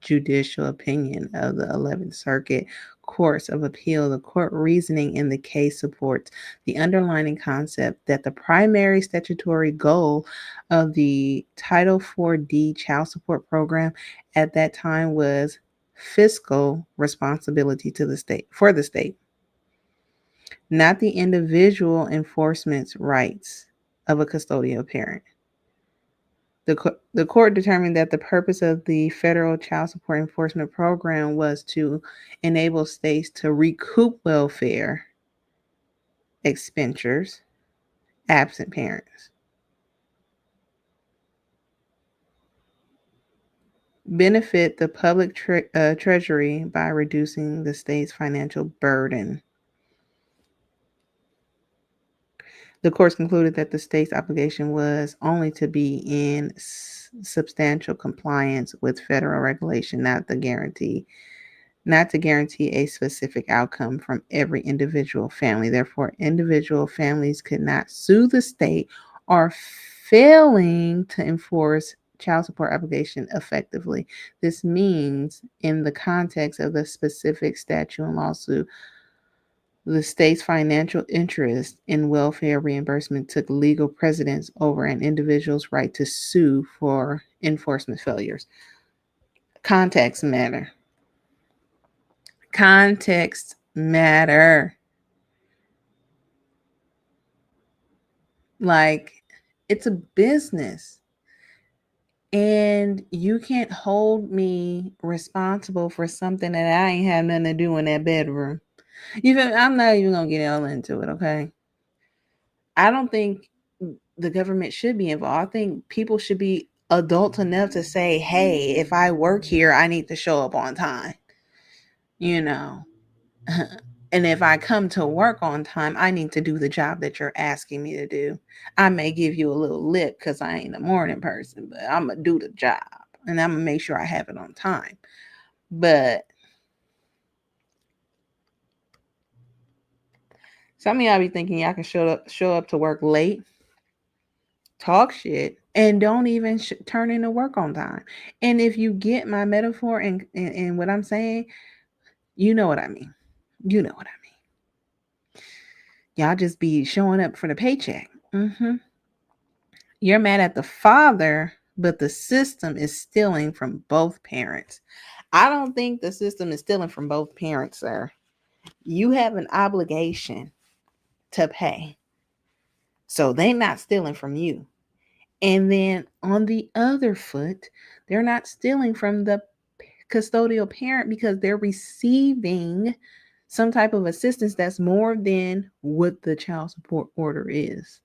judicial opinion of the 11th Circuit Courts of Appeal, the court reasoning in the case supports the underlying concept that the primary statutory goal of the Title 4D child support program at that time was fiscal responsibility to the state for the state, not the individual enforcement's rights of a custodial parent. The court determined that the purpose of the federal child support enforcement program was to enable states to recoup welfare expenditures absent parents, benefit the public treasury by reducing the state's financial burden. The courts concluded that the state's obligation was only to be in substantial compliance with federal regulation, not to guarantee a specific outcome from every individual family. Therefore, individual families could not sue the state or failing to enforce child support obligation effectively. This means, in the context of the specific statute and lawsuit, the state's financial interest in welfare reimbursement took legal precedence over an individual's right to sue for enforcement failures. Context matter. Context matter. Like, it's a business. And you can't hold me responsible for something that I ain't had nothing to do in that bedroom. I'm not even gonna get all into it, okay? I don't think the government should be involved. I think people should be adult enough to say, hey, if I work here, I need to show up on time. You know. And if I come to work on time, I need to do the job that you're asking me to do. I may give you a little lip because I ain't a morning person, but I'm going to do the job. And I'm going to make sure I have it on time. But some of y'all be thinking y'all can show up to work late, talk shit, and don't even turn into work on time. And if you get my metaphor and what I'm saying, you know what I mean. You know what I mean. Y'all just be showing up for the paycheck. You're mad at the father, but the system is stealing from both parents. I don't think the system is stealing from both parents, sir. You have an obligation to pay. So they're not stealing from you. And then on the other foot, they're not stealing from the custodial parent because they're receiving some type of assistance that's more than what the child support order is.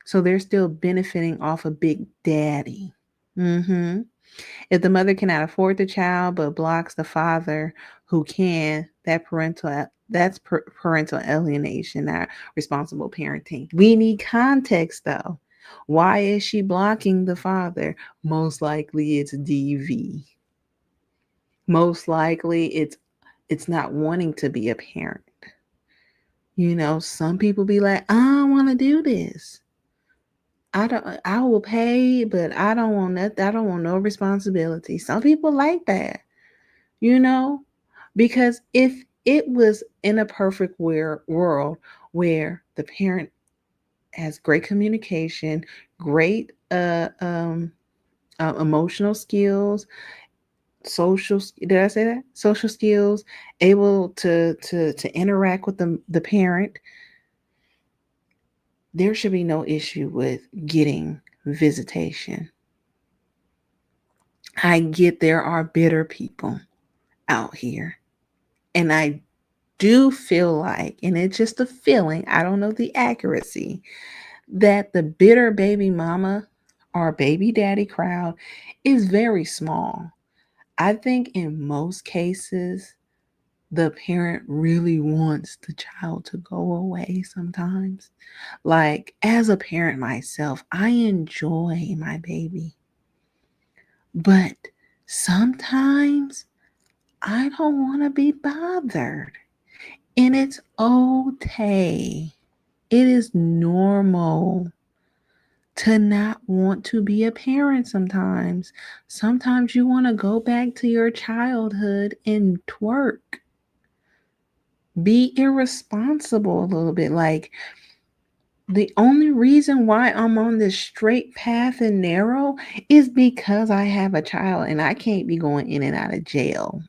So they're still benefiting off of Big Daddy. If the mother cannot afford the child but blocks the father who can, that's parental alienation, not responsible parenting. We need context though. Why is she blocking the father? Most likely it's DV. Most likely it's not wanting to be a parent. Some people be like, I don't want to do this. I will pay, but I don't want that. I don't want no responsibility. Some people like that, because if it was in a perfect world where the parent has great communication, great emotional skills, did I say that? Social skills, able to interact with the parent, there should be no issue with getting visitation. I get there are bitter people out here. And I do feel like, and it's just a feeling, I don't know the accuracy, that the bitter baby mama or baby daddy crowd is very small. I think in most cases, the parent really wants the child to go away sometimes. Like, as a parent myself, I enjoy my baby. But sometimes I don't want to be bothered. And it's okay. It is normal to not want to be a parent sometimes. Sometimes you want to go back to your childhood and twerk. Be irresponsible a little bit. Like, the only reason why I'm on this straight path and narrow is because I have a child and I can't be going in and out of jail.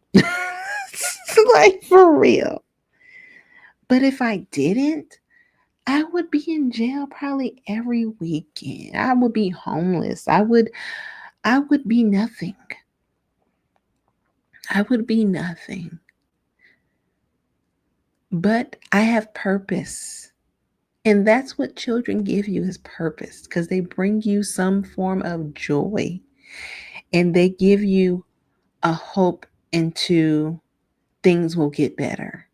Like, for real. But if I didn't, I would be in jail probably every weekend. I would be homeless. I would be nothing. I would be nothing. But I have purpose. And that's what children give you, is purpose, because they bring you some form of joy and they give you a hope into things will get better.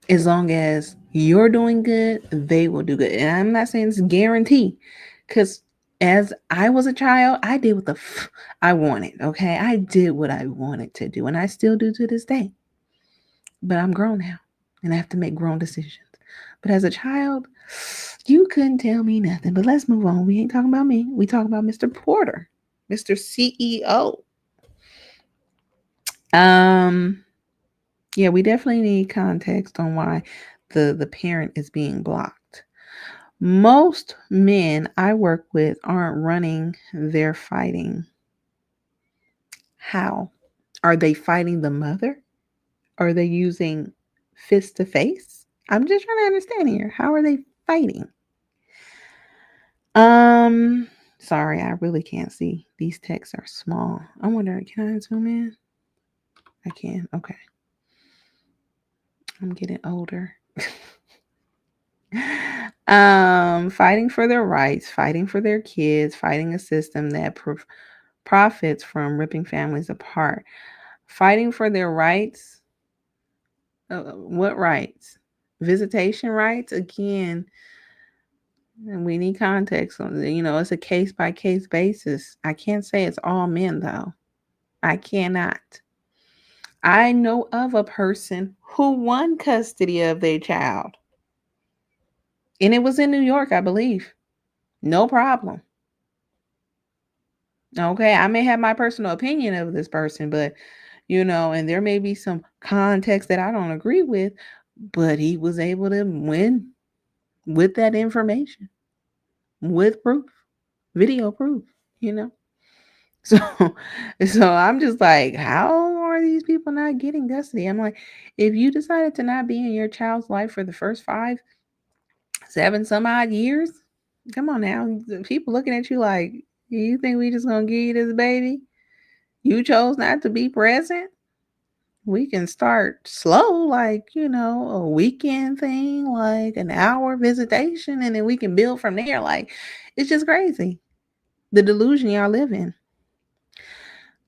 As long as you're doing good, they will do good. And I'm not saying it's a guarantee, because as I was a child, I did what I wanted. Okay. I did what I wanted to do, and I still do to this day. But I'm grown now and I have to make grown decisions. But as a child, you couldn't tell me nothing. But let's move on. We ain't talking about me. We talking about Mr. Porter, Mr. CEO. Um, yeah, we definitely need context on why the parent is being blocked. Most men I work with aren't running, they're fighting. How? Are they fighting the mother? Are they using fist to face? I'm just trying to understand here. How are they fighting? Um, Sorry, I really can't see. These texts are small. I wonder, can I zoom in? I can. Okay. I'm getting older. Fighting for their rights, fighting for their kids, fighting a system that profits from ripping families apart. Fighting for their rights. What rights? Visitation rights? Again, we need context on it. It's a case by case basis. I can't say it's all men, though. I cannot. I know of a person who won custody of their child, and it was in New York, I believe. No problem. Okay, I may have my personal opinion of this person, but and there may be some context that I don't agree with, but he was able to win with that information, with proof, video proof, you know. So so I'm just like, how are these people not getting custody? I'm like, if you decided to not be in your child's life for the first 5, 7 some odd years, come on now. People looking at you like, you think we just gonna give you this baby? You chose not to be present. We can start slow, like, a weekend thing, like an hour visitation, and then we can build from there. Like, it's just crazy. The delusion y'all live in.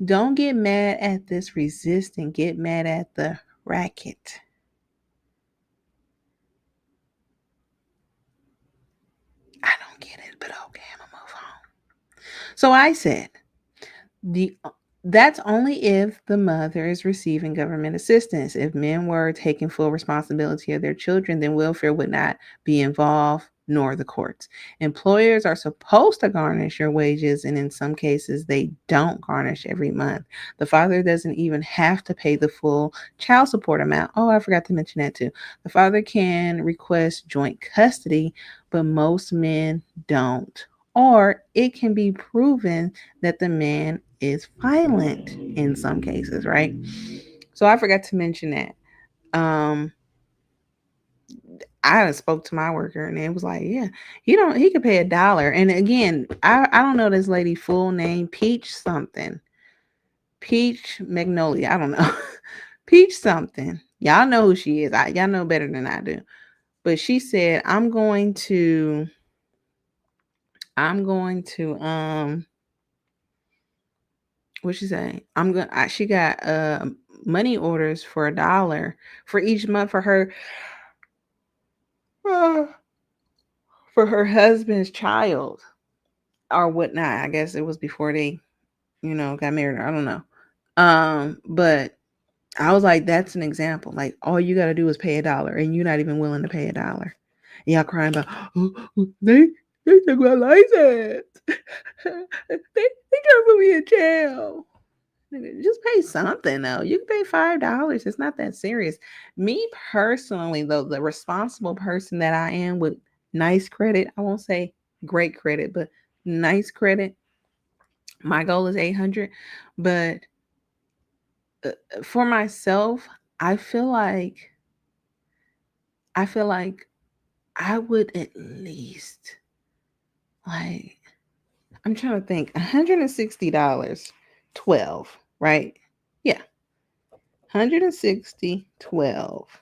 Don't get mad at this resistance. Get mad at the racket. I don't get it, but okay, I'm gonna move on. So I said, the that's only if the mother is receiving government assistance. If men were taking full responsibility of their children, then welfare would not be involved, nor the courts. Employers are supposed to garnish your wages, and in some cases, they don't garnish every month. The father doesn't even have to pay the full child support amount. Oh, I forgot to mention that too. The father can request joint custody, but most men don't. Or it can be proven that the man is violent in some cases, right? So I forgot to mention that. Um, I spoke to my worker and it was like, yeah, he could pay $1. And again, I don't know this lady full name, Peach something. Peach Magnolia. I don't know. Peach something. Y'all know who she is. Y'all know better than I do. But she said, I'm going to what she say? She got money orders for $1 for each month for her uh, for her husband's child or whatnot. I guess it was before they, got married. I don't know. But I was like, that's an example. Like, all you got to do is pay $1, and you're not even willing to pay $1. Y'all crying about, they took my license. they trying to put me in jail. Just pay something though. You can pay $5. It's not that serious. Me personally, though, the responsible person that I am with nice credit, I won't say great credit, but nice credit. My goal is 800, but for myself, I feel like I feel like I would at least, like, I'm trying to think, $160, 12, right? Yeah, 160, 12.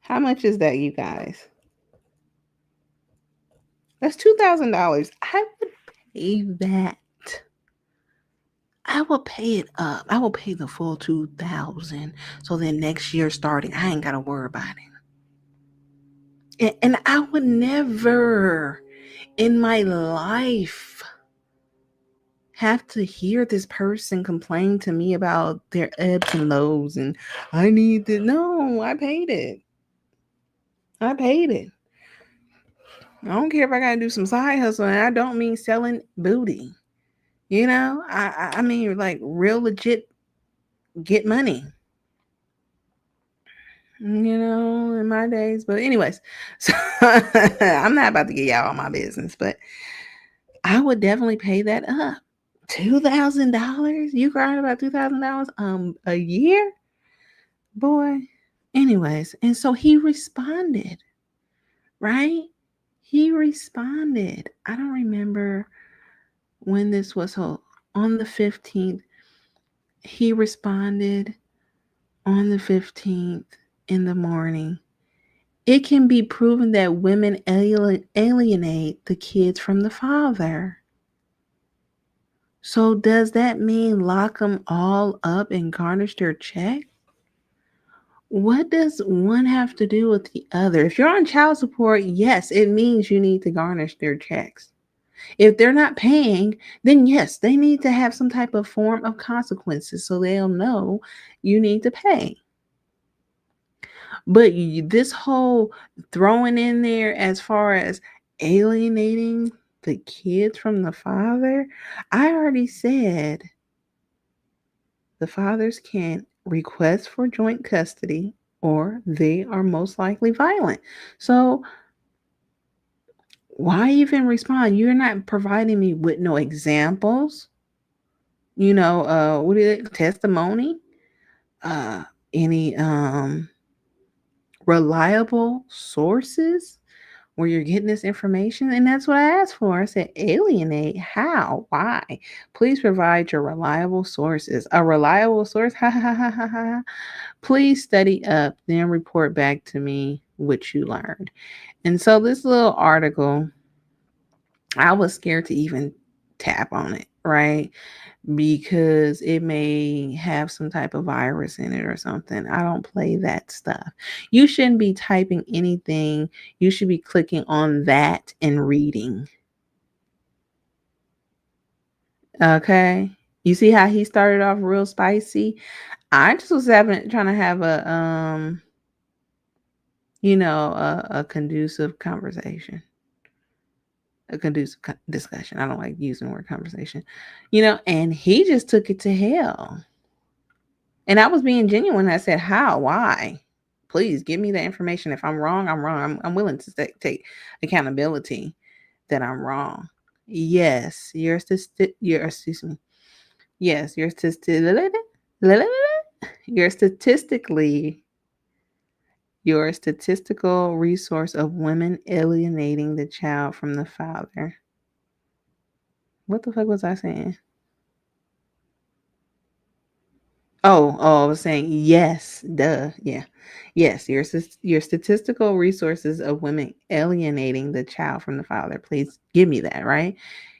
How much is that, you guys? That's $2,000. I would pay that. I will pay it up. I will pay the full 2,000. So then next year starting, I ain't gotta worry about it. And I would never in my life have to hear this person complain to me about their ebbs and lows and I need to. No, I paid it. I paid it. I don't care if I gotta do some side hustle, and I don't mean selling booty. I mean like real legit get money. In my days. But anyways, so I'm not about to get y'all all my business, but I would definitely pay that up. $2,000? You crying about $2,000 a year? Boy. Anyways, and so he responded, right? He responded. I don't remember when this was. On the 15th, he responded on the 15th in the morning. It can be proven that women alienate the kids from the father. So does that mean lock them all up and garnish their check? What does one have to do with the other? If you're on child support, yes, it means you need to garnish their checks. If they're not paying, then yes, they need to have some type of form of consequences so they'll know you need to pay. But this whole throwing in there as far as alienating the kids from the father, I already said the fathers can request for joint custody or they are most likely violent. So why even respond? You're not providing me with no examples. What is it? Testimony? Uh any reliable sources where you're getting this information? And that's what I asked for. I said, alienate? How? Why? Please provide your reliable sources. A reliable source? Ha ha ha ha ha. Please study up, then report back to me what you learned. And so this little article, I was scared to even tap on it, right? Because it may have some type of virus in it or something. I don't play that stuff. You shouldn't be typing anything. You should be clicking on that and reading. Okay? You see how he started off real spicy? I just was trying to have a conducive conversation. A conducive discussion. I don't like using the word conversation. And he just took it to hell. And I was being genuine. I said, how? Why? Please give me the information. If I'm wrong, I'm wrong. I'm willing to take accountability that I'm wrong. Yes, excuse me. Yes, you're statistically your statistical resource of women alienating the child from the father. What the fuck was I saying? Oh, I was saying yes, duh, yeah. Yes, your statistical resources of women alienating the child from the father. Please give me that, right?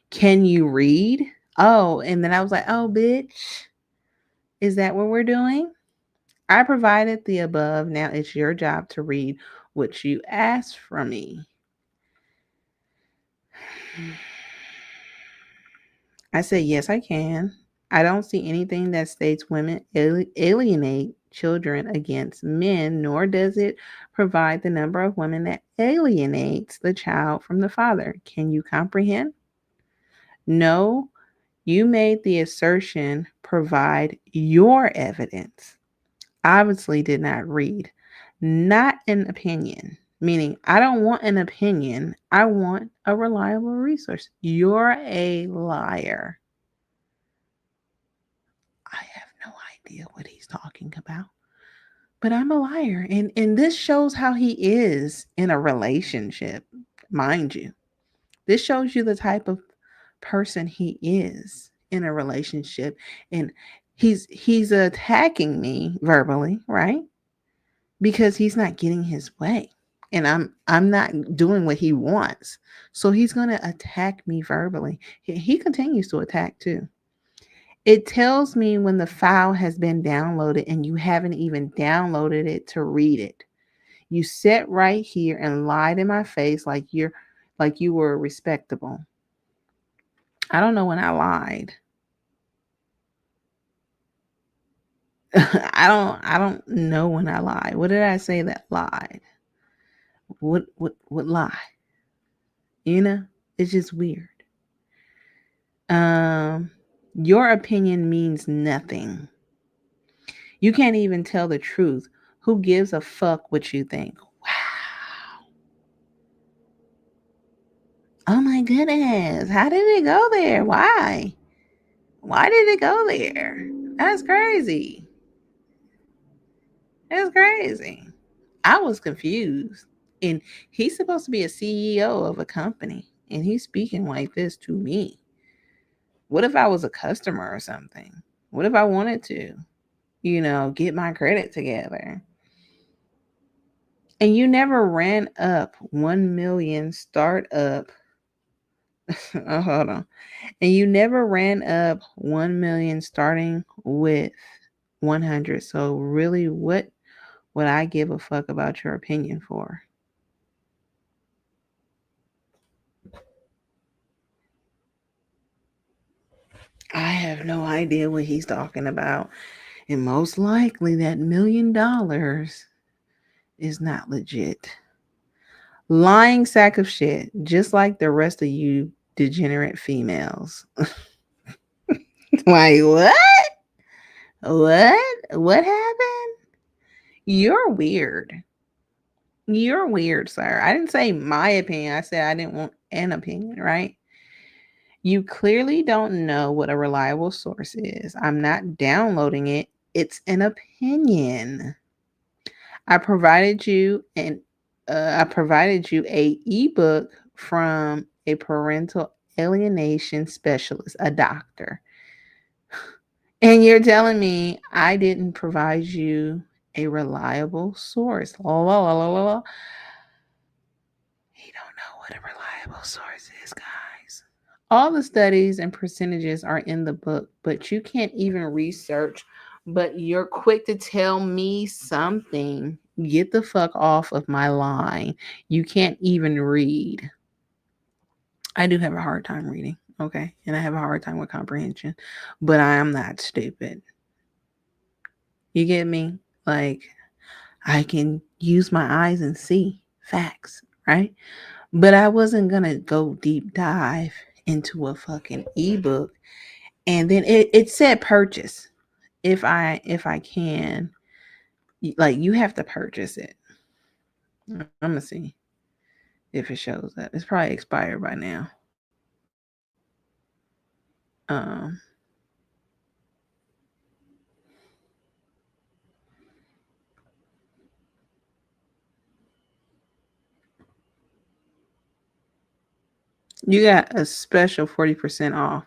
Can you read? Oh, and then I was like, oh, bitch, is that what we're doing? I provided the above. Now it's your job to read what you asked from me. I said, yes, I can. I don't see anything that states women alienate children against men, nor does it provide the number of women that alienates the child from the father. Can you comprehend? No, you made the assertion, provide your evidence. Obviously did not read. Not an opinion, meaning I don't want an opinion. I want a reliable resource. You're a liar. I have no idea what he's talking about. But I'm a liar. And this shows how he is in a relationship, mind you. This shows you the type of person he is in a relationship. And he's attacking me verbally, right? Because he's not getting his way. And I'm not doing what he wants. So he's going to attack me verbally. He continues to attack too. It tells me when the file has been downloaded and you haven't even downloaded it to read it. You sat right here and lied in my face like you were respectable. I don't know when I lied. I don't know when I lied. What did I say that lied? What lie? You know? It's just weird. Your opinion means nothing. You can't even tell the truth. Who gives a fuck what you think? Wow. Oh my goodness. How did it go there? Why? Why did it go there? That's crazy. That's crazy. I was confused. And he's supposed to be a CEO of a company. And he's speaking like this to me. What if I was a customer or something? What if I wanted to, get my credit together? And you never ran up 1 million startup. Oh, hold on. And you never ran up 1 million starting with 100. So really, what would I give a fuck about your opinion for? I have no idea what he's talking about. And most likely that $1 million is not legit. Lying sack of shit, just like the rest of you degenerate females. Like, what? What happened? You're weird. You're weird, sir. I didn't say my opinion. I said I didn't want an opinion, right? You clearly don't know what a reliable source is. I'm not downloading it. It's an opinion. I provided you a ebook from a parental alienation specialist, a doctor. And you're telling me I didn't provide you a reliable source. La, la, la, la, la. You don't know what a reliable source is, guys. All the studies and percentages are in the book, but you can't even research. But you're quick to tell me something. Get the fuck off of my line. You can't even read. I do have a hard time reading, okay? And I have a hard time with comprehension, but I am not stupid. You get me? Like, I can use my eyes and see facts, right? But I wasn't going to go deep dive into a fucking ebook. And then it said purchase. If I can, like, you have to purchase it. I'm going to see if it shows up. It's probably expired by now. You got a special 40% off.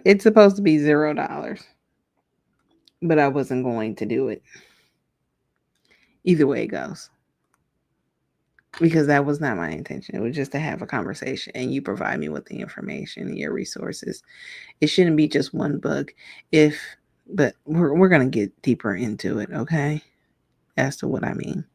It's supposed to be $0, but I wasn't going to do it. Either way it goes. Because that was not my intention. It was just to have a conversation and you provide me with the information and your resources. It shouldn't be just one book. But we're going to get deeper into it, okay? As to what I mean.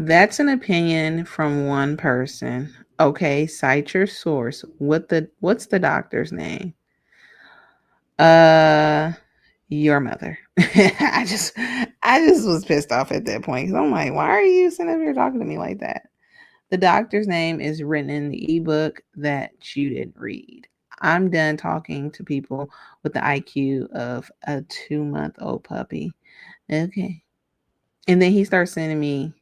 That's an opinion from one person. Okay, cite your source. What's the doctor's name? Uh your mother. I just was pissed off at that point because I'm like, why are you sitting up here talking to me like that? The doctor's name is written in the ebook that you didn't read. I'm done talking to people with the IQ of a 2-month-old puppy. Okay. And then he starts sending me,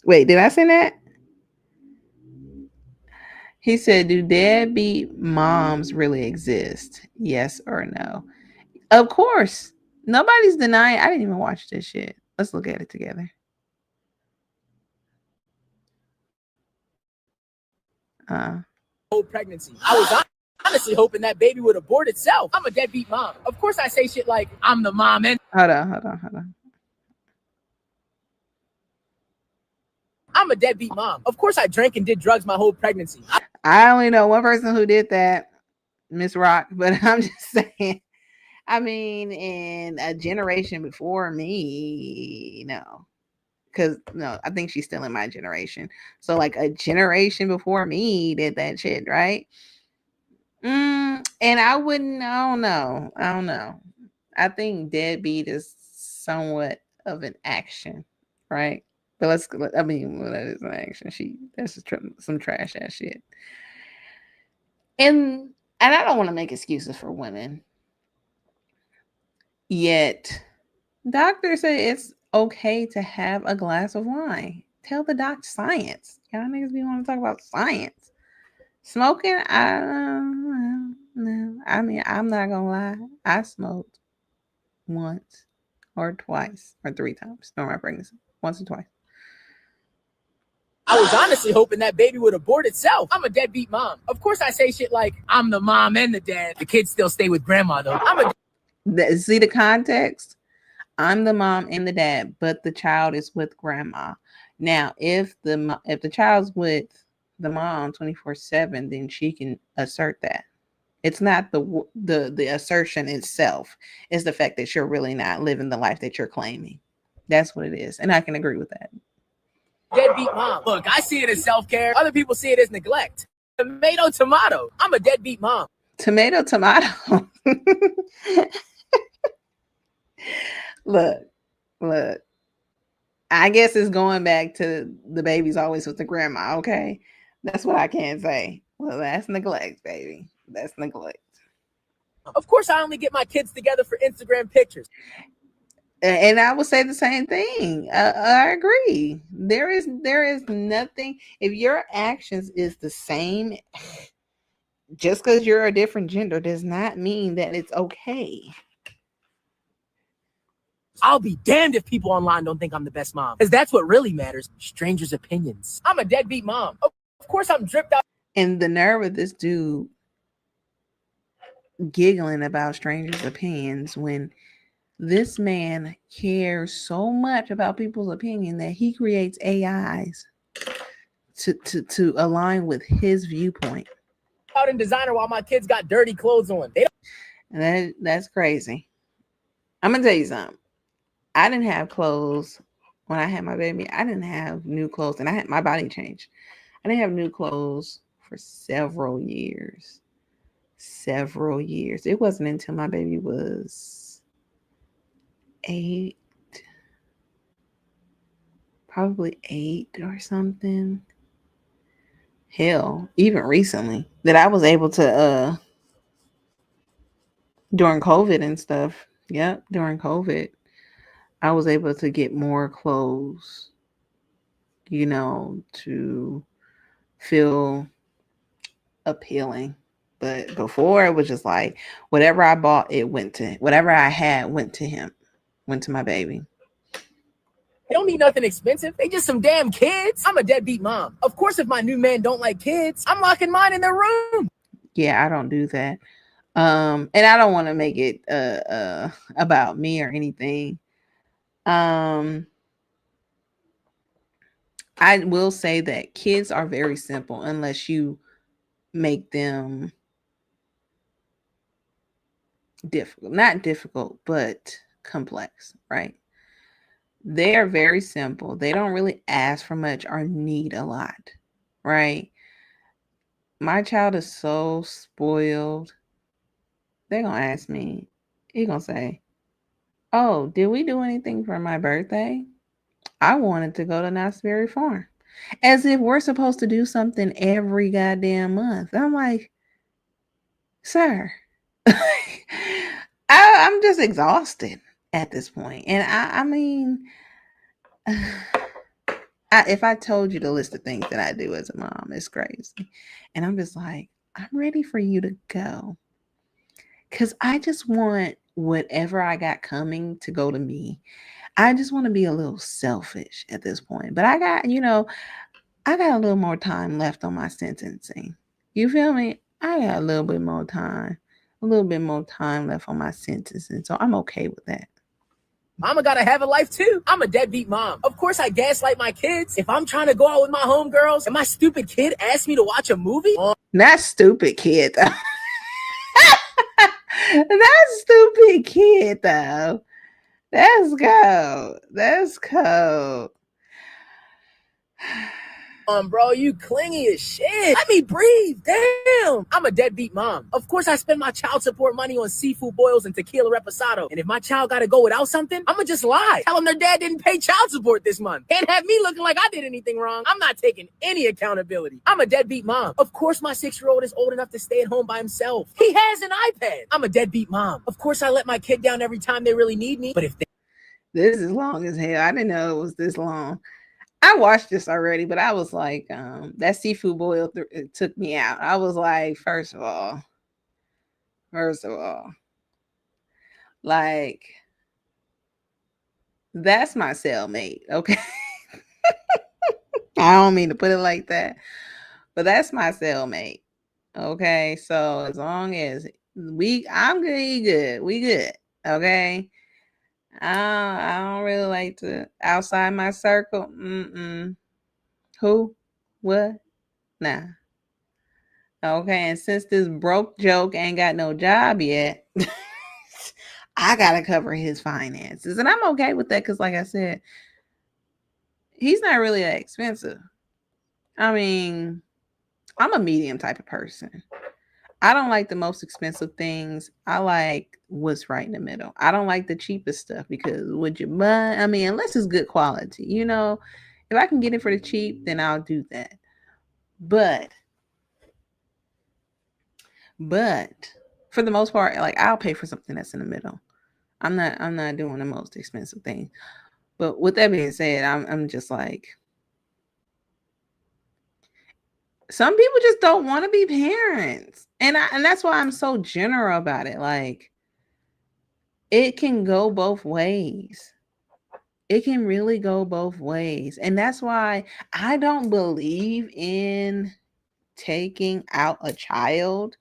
wait, did I send that? He said, do deadbeat moms really exist? Yes or no? Of course. Nobody's denying. I didn't even watch this shit. Let's look at it together. Whole pregnancy. I was honestly hoping that baby would abort itself. I'm a deadbeat mom. Of course, I say shit like, I'm the mom and Hold on. I'm a deadbeat mom. Of course, I drank and did drugs my whole pregnancy. I only know one person who did that, Miss Rock, but I'm just saying. I mean, in a generation before me, no. Because, no, I think she's still in my generation. So, like, a generation before me did that shit, right? And I don't know. I think deadbeat is somewhat of an action, right? But I mean, well, that is an action. That's just some trash ass shit. And I don't want to make excuses for women. Yet, doctors say it's okay to have a glass of wine. Tell the doc science. Y'all niggas be want to talk about science. Smoking, I don't know. I mean, I'm not gonna lie. I smoked once or twice or 3 times during my pregnancy. Once or twice. I was honestly hoping that baby would abort itself. I'm a deadbeat mom. Of course, I say shit like, I'm the mom and the dad. The kids still stay with grandma, though. See the context? I'm the mom and the dad, but the child is with grandma. Now, if the child's with the mom 24/7, then she can assert that. It's not the assertion itself. It's the fact that you're really not living the life that you're claiming. That's what it is, and I can agree with that. Deadbeat mom. Look, I see it as self-care. Other people see it as neglect. Tomato. I'm a deadbeat mom. Tomato. Look. I guess it's going back to the baby's always with the grandma. Okay, that's what I can say. Well, that's neglect, baby. That's neglect. Of course, I only get my kids together for Instagram pictures. And I would say the same thing. I agree. There is nothing. If your actions is the same, just because you're a different gender does not mean that it's okay. I'll be damned if people online don't think I'm the best mom, because that's what really matters. Strangers' opinions. I'm a deadbeat mom. Of course, I'm dripped out. And the nerve of this dude giggling about strangers' opinions when this man cares so much about people's opinion that he creates AIs to align with his viewpoint. Out in designer while my kids got dirty clothes on. And that's crazy. I'm gonna tell you something. I didn't have clothes when I had my baby. I didn't have new clothes, and I had my body changed. I didn't have new clothes for several years. It wasn't until my baby was 8, probably 8 or something. Hell, even recently that I was able to during COVID and stuff. Yep, during COVID, I was able to get more clothes, to feel appealing. But before it was just like whatever I bought, whatever I had went to him, went to my baby. They don't need nothing expensive. They just some damn kids. I'm a deadbeat mom. Of course, if my new man don't like kids, I'm locking mine in their room. Yeah, I don't do that. And I don't want to make it about me or anything. I will say that kids are very simple unless you make them difficult. Not difficult, but complex, right? They are very simple. They don't really ask for much or need a lot, right? My child is so spoiled. They're going to ask me, he going to say, oh, did we do anything for my birthday? I wanted to go to Knott's Berry Farm. As if we're supposed to do something every goddamn month. I'm like, sir, I'm just exhausted at this point. And I mean, if I told you the list of things that I do as a mom, it's crazy. And I'm just like, I'm ready for you to go. Because I just want whatever I got coming to go to me. I just want to be a little selfish at this point. But I got, I got a little more time left on my sentencing. You feel me? I got a little bit more time left on my sentencing. So I'm okay with that. Mama gotta have a life too. I'm a deadbeat mom. Of course I gaslight my kids. If I'm trying to go out with my homegirls and my stupid kid asks me to watch a movie. That stupid kid, though. That stupid kid, though. That's cold. That's cold. Bro, you clingy as shit. Let me breathe. Damn. I'm a deadbeat mom. Of course, I spend my child support money on seafood boils and tequila reposado. And if my child gotta go without something, I'ma just lie. Tell them their dad didn't pay child support this month. Can't have me looking like I did anything wrong. I'm not taking any accountability. I'm a deadbeat mom. Of course, my 6-year-old is old enough to stay at home by himself. He has an iPad. I'm a deadbeat mom. Of course, I let my kid down every time they really need me. But if this is long as hell. I didn't know it was this long. I watched this already, but I was like, that seafood boil it took me out. I was like, first of all, like, that's my cellmate, okay? I don't mean to put it like that, but that's my cellmate, okay? So as long as I'm good, he good, we good, okay? I don't really like to outside my circle. Who? What? Nah. Okay, and since this broke joke ain't got no job yet, I gotta cover his finances. And I'm okay with that because, like I said, he's not really that expensive. I mean, I'm a medium type of person. I don't like the most expensive things. I like what's right in the middle. I don't like the cheapest stuff because would you buy? I mean, unless it's good quality, if I can get it for the cheap, then I'll do that. But for the most part, like I'll pay for something that's in the middle. I'm not doing the most expensive thing. But with that being said, I'm just like, some people just don't want to be parents. And that's why I'm so general about it. Like, it can go both ways. It can really go both ways. And that's why I don't believe in taking out a child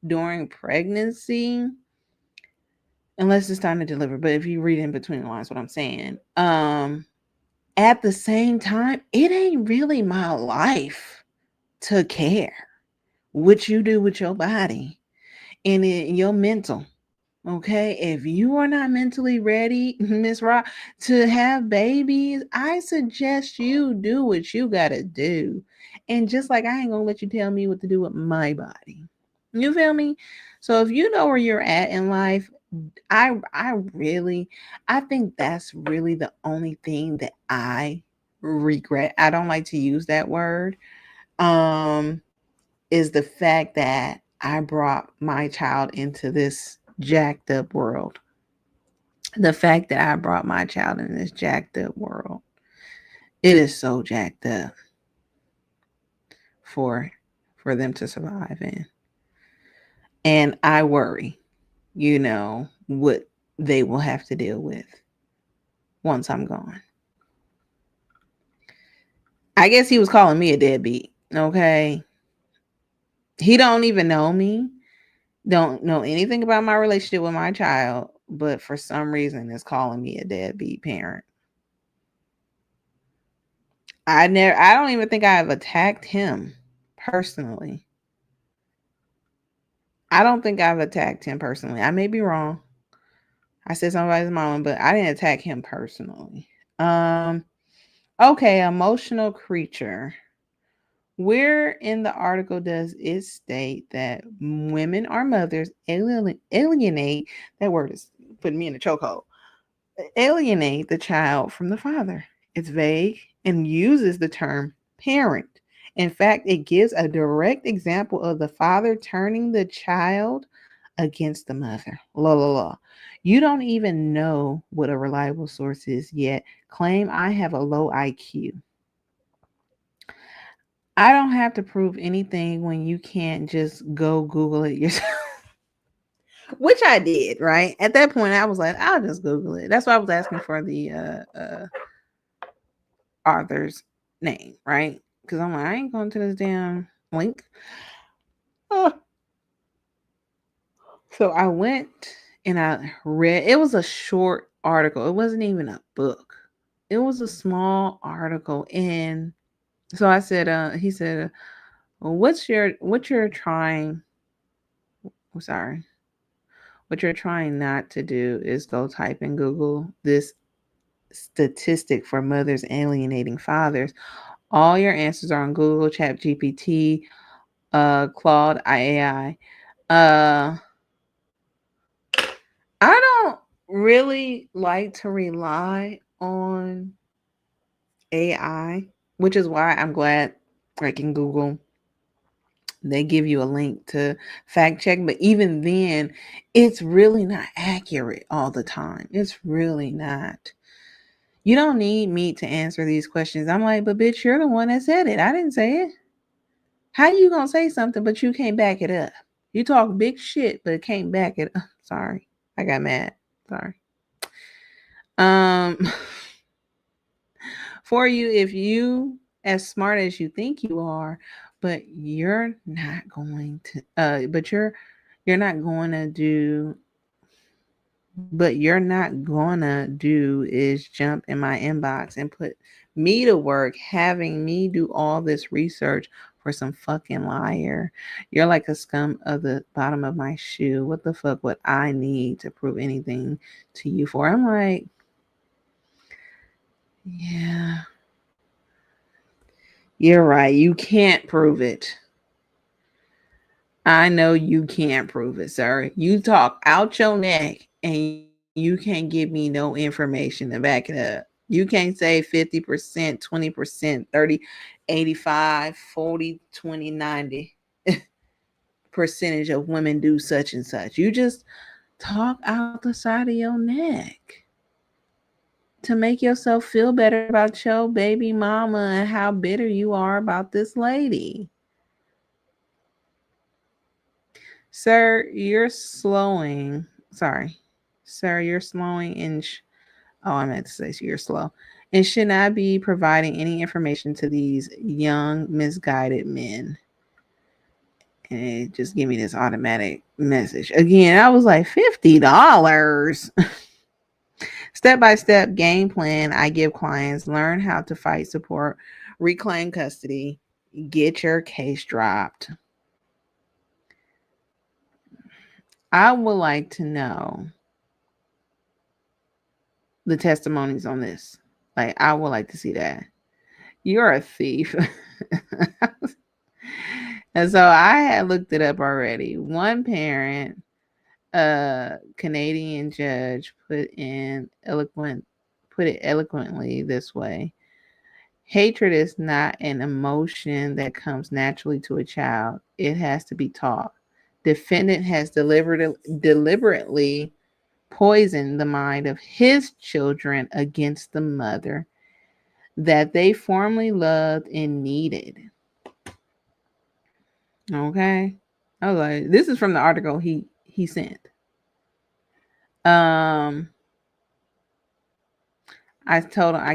during pregnancy unless it's time to deliver. But if you read in between the lines what I'm saying, at the same time, it ain't really my life to care what you do with your body and your mental. Okay, if you are not mentally ready, Miss Rock, to have babies, I suggest you do what you gotta do. And just like I ain't gonna let you tell me what to do with my body. You feel me? So if you know where you're at in life, I think that's really the only thing that I regret. I don't like to use that word. Is the fact that I brought my child into this jacked up world. The fact that I brought my child in this jacked up world. It is so jacked up for them to survive in. And I worry, what they will have to deal with once I'm gone. I guess he was calling me a deadbeat. Okay. He don't even know me, don't know anything about my relationship with my child, but for some reason is calling me a deadbeat parent. I don't even think I've attacked him personally. I don't think I've attacked him personally. I may be wrong. I said somebody's mama, but I didn't attack him personally. Okay, emotional creature. Where in the article does it state that women are mothers alienate, that word is putting me in a chokehold, alienate the child from the father? It's vague and uses the term parent. In fact, it gives a direct example of the father turning the child against the mother. La la la. You don't even know what a reliable source is yet. Claim I have a low IQ. I don't have to prove anything when you can't just go Google it yourself. Which I did, right? At that point, I was like, I'll just Google it. That's why I was asking for the author's name, right? Because I'm like, I ain't going to this damn link. Oh. So I went and I read. It was a short article. It wasn't even a book. It was a small article, and so I said, he said, well, what you're trying? I'm sorry. What you're trying not to do is go type in Google this statistic for mothers alienating fathers. All your answers are on Google, Chat GPT, Claude AI. I don't really like to rely on AI, which is why I'm glad like in Google they give you a link to fact check, but even then it's really not accurate all the time. It's really not. You don't need me to answer these questions. I'm like, but bitch, you're the one that said it. I didn't say it. How you gonna say something but you can't back it up? You talk big shit but can't back it up. Sorry. I got mad. Sorry. Um for you, if you as smart as you think you are, but you're not going to you're not going to do but you're not gonna do is jump in my inbox and put me to work having me do all this research for some fucking liar. You're like a scum of the bottom of my shoe. What the fuck would I need to prove anything to you for? I'm like, yeah, you're right. You can't prove it. I know you can't prove it, sir. You talk out your neck and you can't give me no information to back it up. You can't say 50%, 20%, 30, 85, 40, 20, 90 percentage of women do such and such. You just talk out the side of your neck to make yourself feel better about your baby mama and how bitter you are about this lady. Sir, you're slowing. Sorry. Sir, you're slowing in. Oh, I meant to say you're slow. And should not be providing any information to these young, misguided men. And it just give me this automatic message. Again, I was like, $50. Step by step game plan I give clients. Learn how to fight, support, reclaim custody, get your case dropped. I would like to know the testimonies on this. Like, I would like to see that. You're a thief. And so I had looked it up already. One parent, a Canadian judge, put it eloquently this way. Hatred is not an emotion that comes naturally to a child. It has to be taught. Defendant has deliberately poisoned the mind of his children against the mother that they formerly loved and needed. Okay. I was like, this is from the article he sent. Um I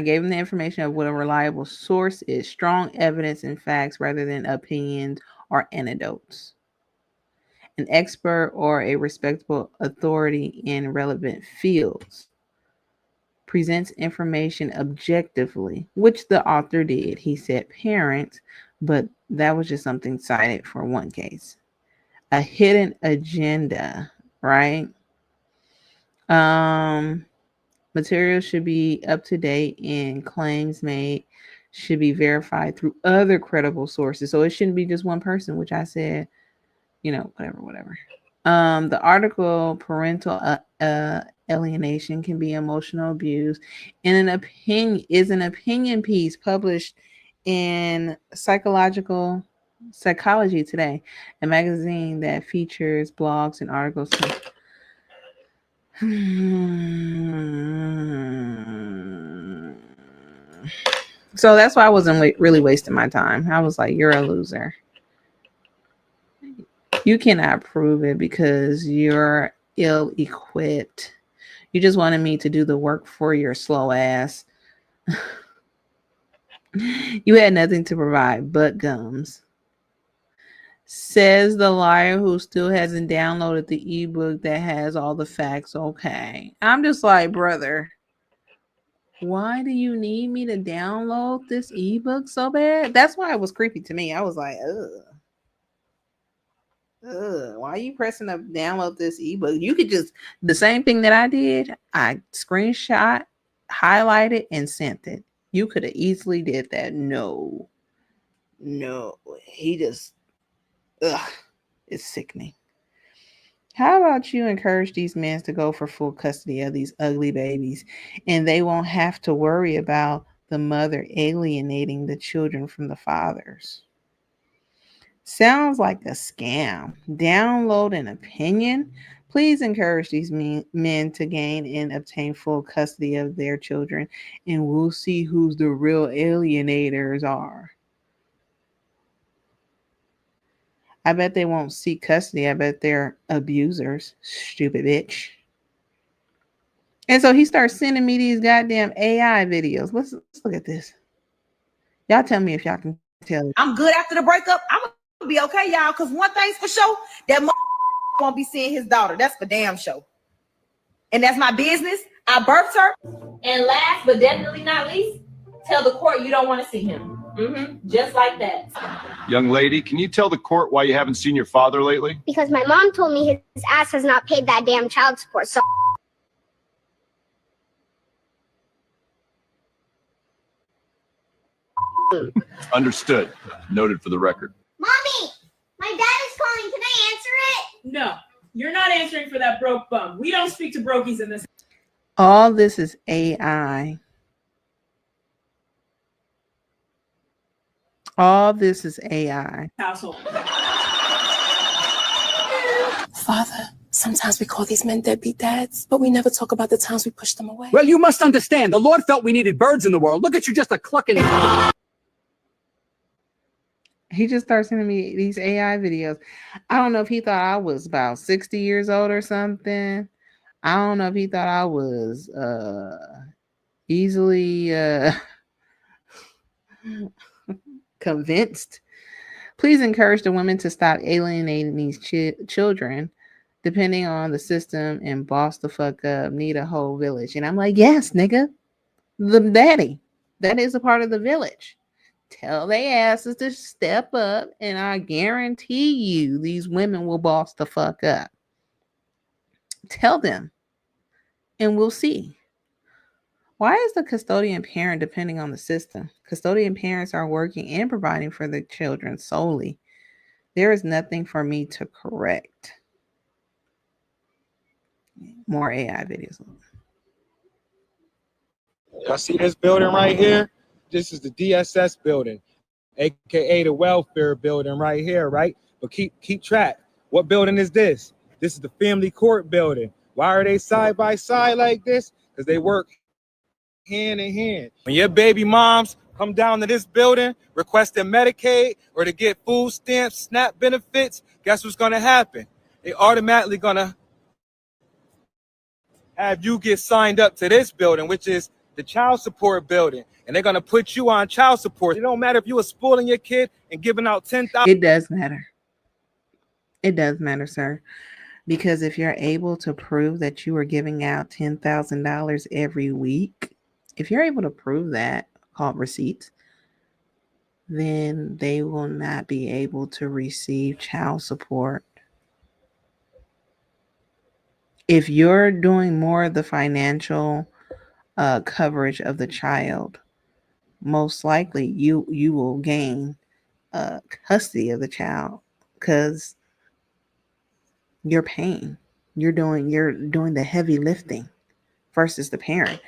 gave him the information of what a reliable source is, strong evidence and facts rather than opinions or anecdotes. An expert or a respectable authority in relevant fields presents information objectively, which the author did. He said parents, but that was just something cited for one case. A hidden agenda, right? Um Materials should be up to date and claims made should be verified through other credible sources. So it shouldn't be just one person, which I said, whatever. The article parental alienation can be emotional abuse, and an opinion piece published in Psychology Today, a magazine that features blogs and articles. So that's why I wasn't really wasting my time. I was like, you're a loser. You cannot prove it because you're ill equipped. You just wanted me to do the work for your slow ass. You had nothing to provide but gums. Says the liar who still hasn't downloaded the ebook that has all the facts. Okay. I'm just like, brother, why do you need me to download this ebook so bad? That's why it was creepy to me. I was like, why are you pressing up download this ebook? You could just the same thing that I did. I screenshot, highlighted, and sent it. You could have easily did that. No, he just it's sickening. How about you encourage these men to go for full custody of these ugly babies, and they won't have to worry about the mother alienating the children from the fathers? Sounds like a scam. Download an opinion. Please encourage these men to gain and obtain full custody of their children, and we'll see who's the real alienators are. I bet they won't seek custody. I bet they're abusers. Stupid bitch. And so he starts sending me these goddamn AI videos. Let's look at this. Y'all tell me if y'all can tell. I'm good after the breakup. I'm gonna be okay, y'all. Because one thing's for sure, that won't be seeing his daughter. That's for damn sure. And that's my business. I birthed her. And last but definitely not least, tell the court you don't want to see him. Just like that. Young lady, can you tell the court why you haven't seen your father lately? Because my mom told me his ass has not paid that damn child support. So Understood. Noted for the record. Mommy, my dad is calling. Can I answer it? No, you're not answering for that broke bum. We don't speak to brokies in this. All this is AI. All this is AI. Household. Father, sometimes we call these men deadbeat dads, but we never talk about the times we pushed them away. Well, you must understand. The Lord felt we needed birds in the world. Look at you, just a clucking. He just starts sending me these AI videos. I don't know if he thought I was about 60 years old or something. I don't know if he thought I was easily convinced. Please encourage the women to stop alienating these children, depending on the system, and boss the fuck up. Need a whole village. And I'm like, yes, nigga. The daddy. That is a part of the village. Tell their asses to step up, and I guarantee you these women will boss the fuck up. Tell them, and we'll see. Why is the custodian parent depending on the system? Custodian parents are working and providing for the children solely. There is nothing for me to correct. More AI videos. Y'all see this building right here? This is the DSS building, aka the welfare building right here, right? But keep track. What building is this? This is the family court building. Why are they side by side like this? Because they work hand in hand. When your baby moms come down to this building requesting Medicaid or to get food stamps, SNAP benefits, guess what's gonna happen? They automatically gonna have you get signed up to this building, which is the child support building, and they're gonna put you on child support. It don't matter if you were spoiling your kid and giving out 10,000. It does matter. It does matter, sir. Because if you're able to prove that you are giving out $10,000 every week, if you're able to prove that, called receipts, then they will not be able to receive child support. If you're doing more of the financial coverage of the child, most likely you will gain custody of the child because you're paying. You're doing the heavy lifting versus the parent.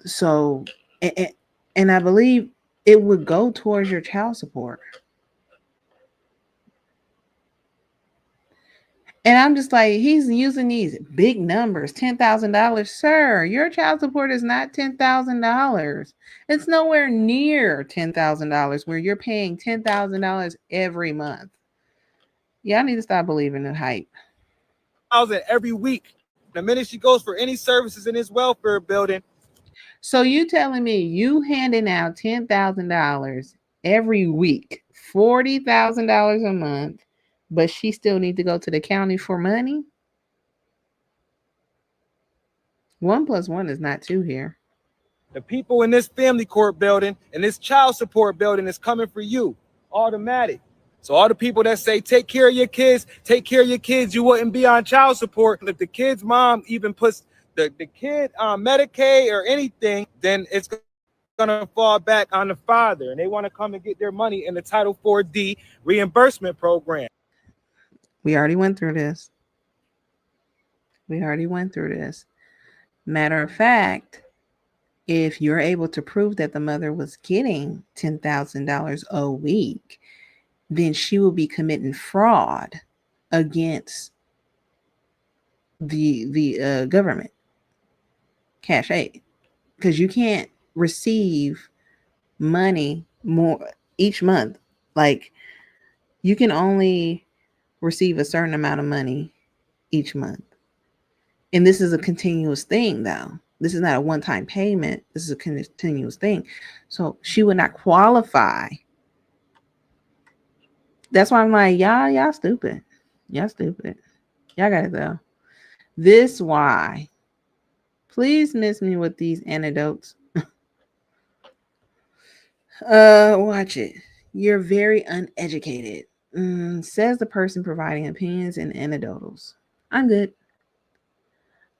So, and, and I believe it would go towards your child support. And I'm just like, he's using these big numbers, $10,000, sir. Your child support is not $10,000. It's nowhere near $10,000 where you're paying $10,000 every month. Y'all need to stop believing the hype. Every week. The minute she goes for any services in this welfare building. So you telling me you handing out $10,000 every week, $40,000 a month, but she still need to go to the county for money? 1+1 is not 2 here. The people in this family court building and this child support building is coming for you. Automatic. So all the people that say, take care of your kids, you wouldn't be on child support. If the kid's mom even puts the kid on Medicaid or anything, then it's gonna fall back on the father. And they want to come and get their money in the Title 4D reimbursement program. We already went through this. Matter of fact, if you're able to prove that the mother was getting $10,000 a week, then she will be committing fraud against the government, cash aid, because you can't receive money more each month. Like, you can only receive a certain amount of money each month. And this is a continuous thing, though. This is not a one-time payment. This is a continuous thing. So she would not qualify. That's why I'm like, y'all stupid. Y'all stupid. Y'all got it, though. This why. Please miss me with these anecdotes. Watch it. You're very uneducated. Says the person providing opinions and anecdotals. I'm good.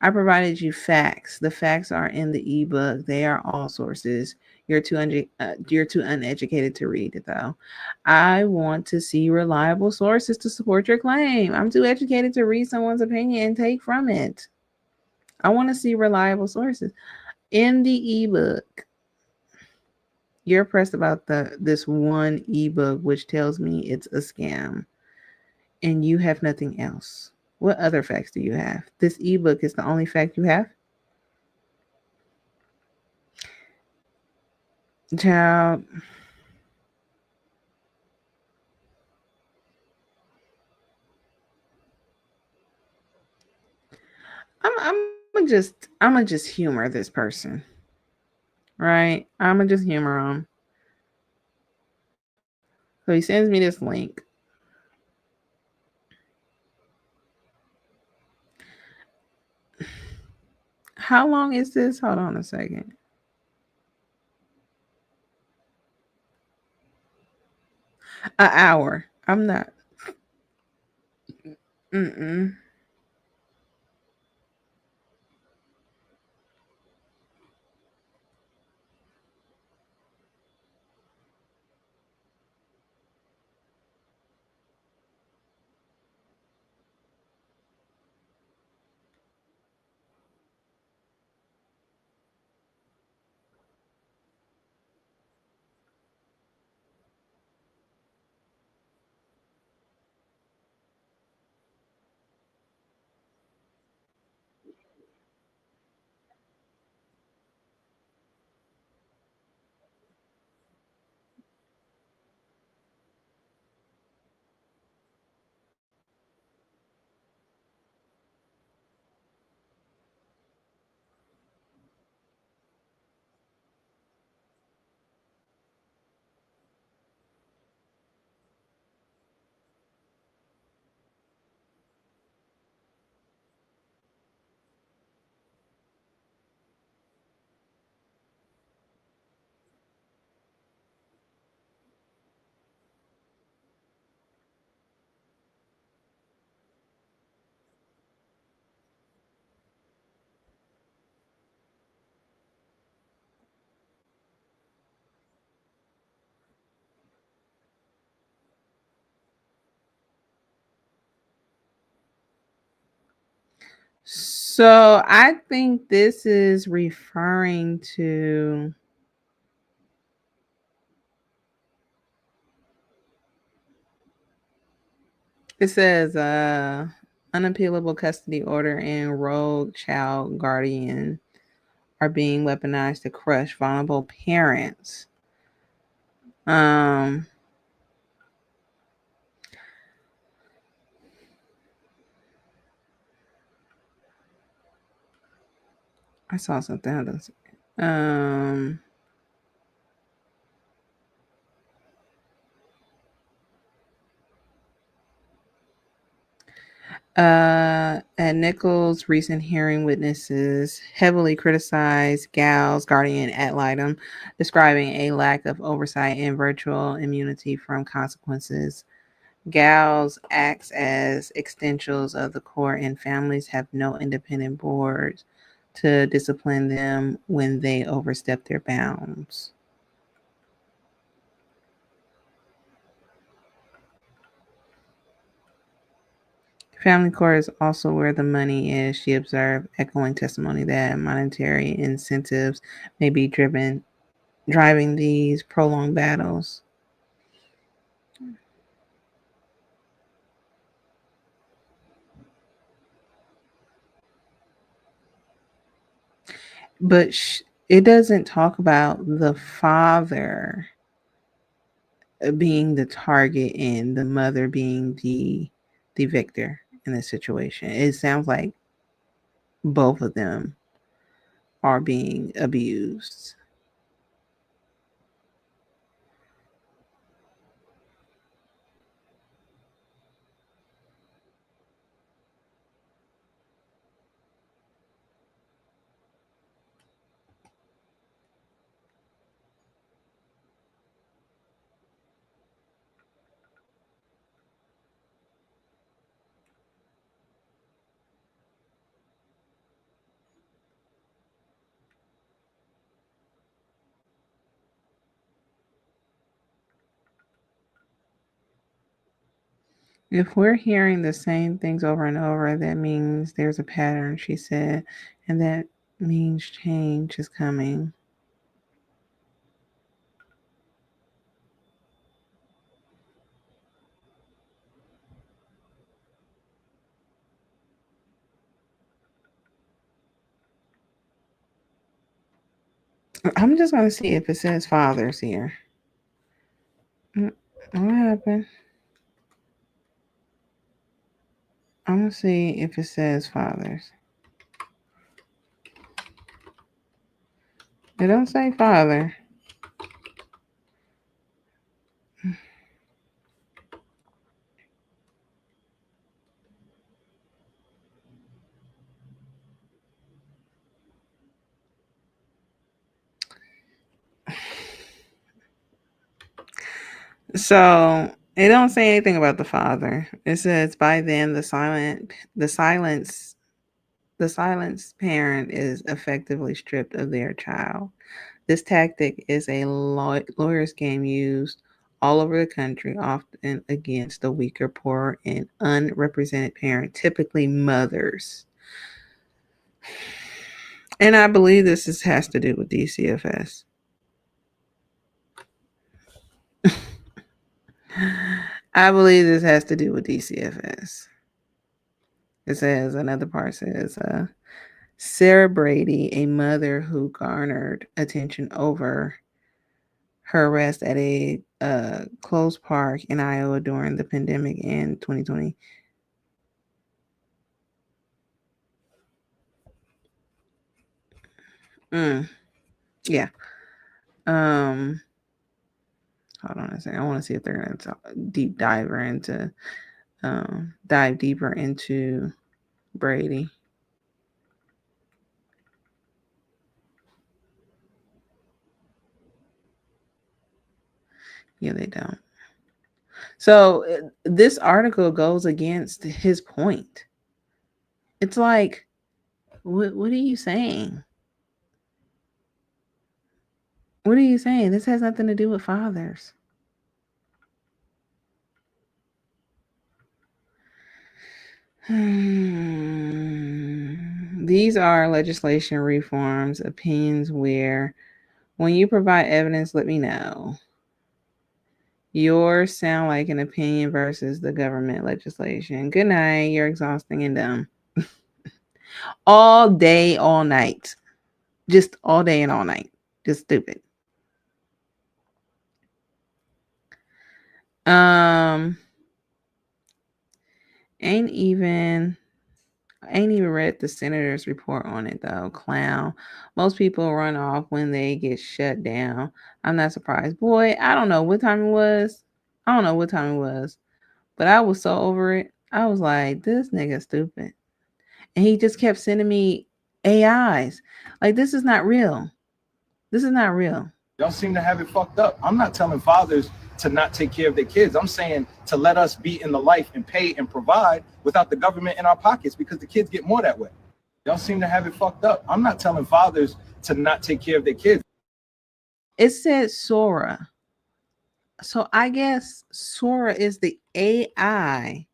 I provided you facts. The facts are in the ebook. They are all sources. You're too uneducated to read it, though. I want to see reliable sources to support your claim. I'm too educated to read someone's opinion and take from it. I want to see reliable sources. In the ebook, you're pressed about this one ebook which tells me it's a scam, and you have nothing else. What other facts do you have? This ebook is the only fact you have? Child. I'm gonna just humor this person. Right? I'm gonna just humor him. So he sends me this link. How long is this? Hold on a second. An hour. I'm not. Mm-mm. So I think this is referring to it says unappealable custody order and rogue child guardian are being weaponized to crush vulnerable parents. Um I saw something else. At Nichols' recent hearing, witnesses heavily criticized Gal's guardian ad litem, describing a lack of oversight and virtual immunity from consequences. Gals acts as extensions of the court, and families have no independent boards to discipline them when they overstep their bounds. Family court is also where the money is, she observed, echoing testimony that monetary incentives may be driving these prolonged battles. But it doesn't talk about the father being the target and the mother being the victor in this situation. It sounds like both of them are being abused. If we're hearing the same things over and over, that means there's a pattern, she said, and that means change is coming. I'm just going to see if it says fathers here. What happened? I'm going to see if it says fathers. It don't say father. So it don't say anything about the father. It says by then the silenced parent is effectively stripped of their child. This tactic is a lawyer's game used all over the country, often against the weaker, poorer, and unrepresented parent, typically mothers. And I believe this has to do with DCFS. I believe this has to do with DCFS. It says, another part says, Sarah Brady, a mother who garnered attention over her arrest at a closed park in Iowa during the pandemic in 2020. Yeah. Hold on a second. I want to see if they're going to dive deeper into Brady. Yeah, they don't. So this article goes against his point. It's like, what are you saying? What are you saying? This has nothing to do with fathers. These are legislation reforms, opinions where when you provide evidence, let me know. Yours sound like an opinion versus the government legislation. Good night. You're exhausting and dumb. All day, all night. Just all day and all night. Just stupid. Ain't even read the senator's report on it though. Clown. Most people run off when they get shut down. I'm not surprised. Boy, I don't know what time it was. But I was so over it. I was like, this nigga stupid. And he just kept sending me AIs. Like, this is not real. Y'all seem to have it fucked up. I'm not telling fathers to not take care of their kids. I'm saying to let us be in the life and pay and provide without the government in our pockets, because the kids get more that way. Y'all seem to have it fucked up. I'm not telling fathers to not take care of their kids. It said Sora. So I guess Sora is the AI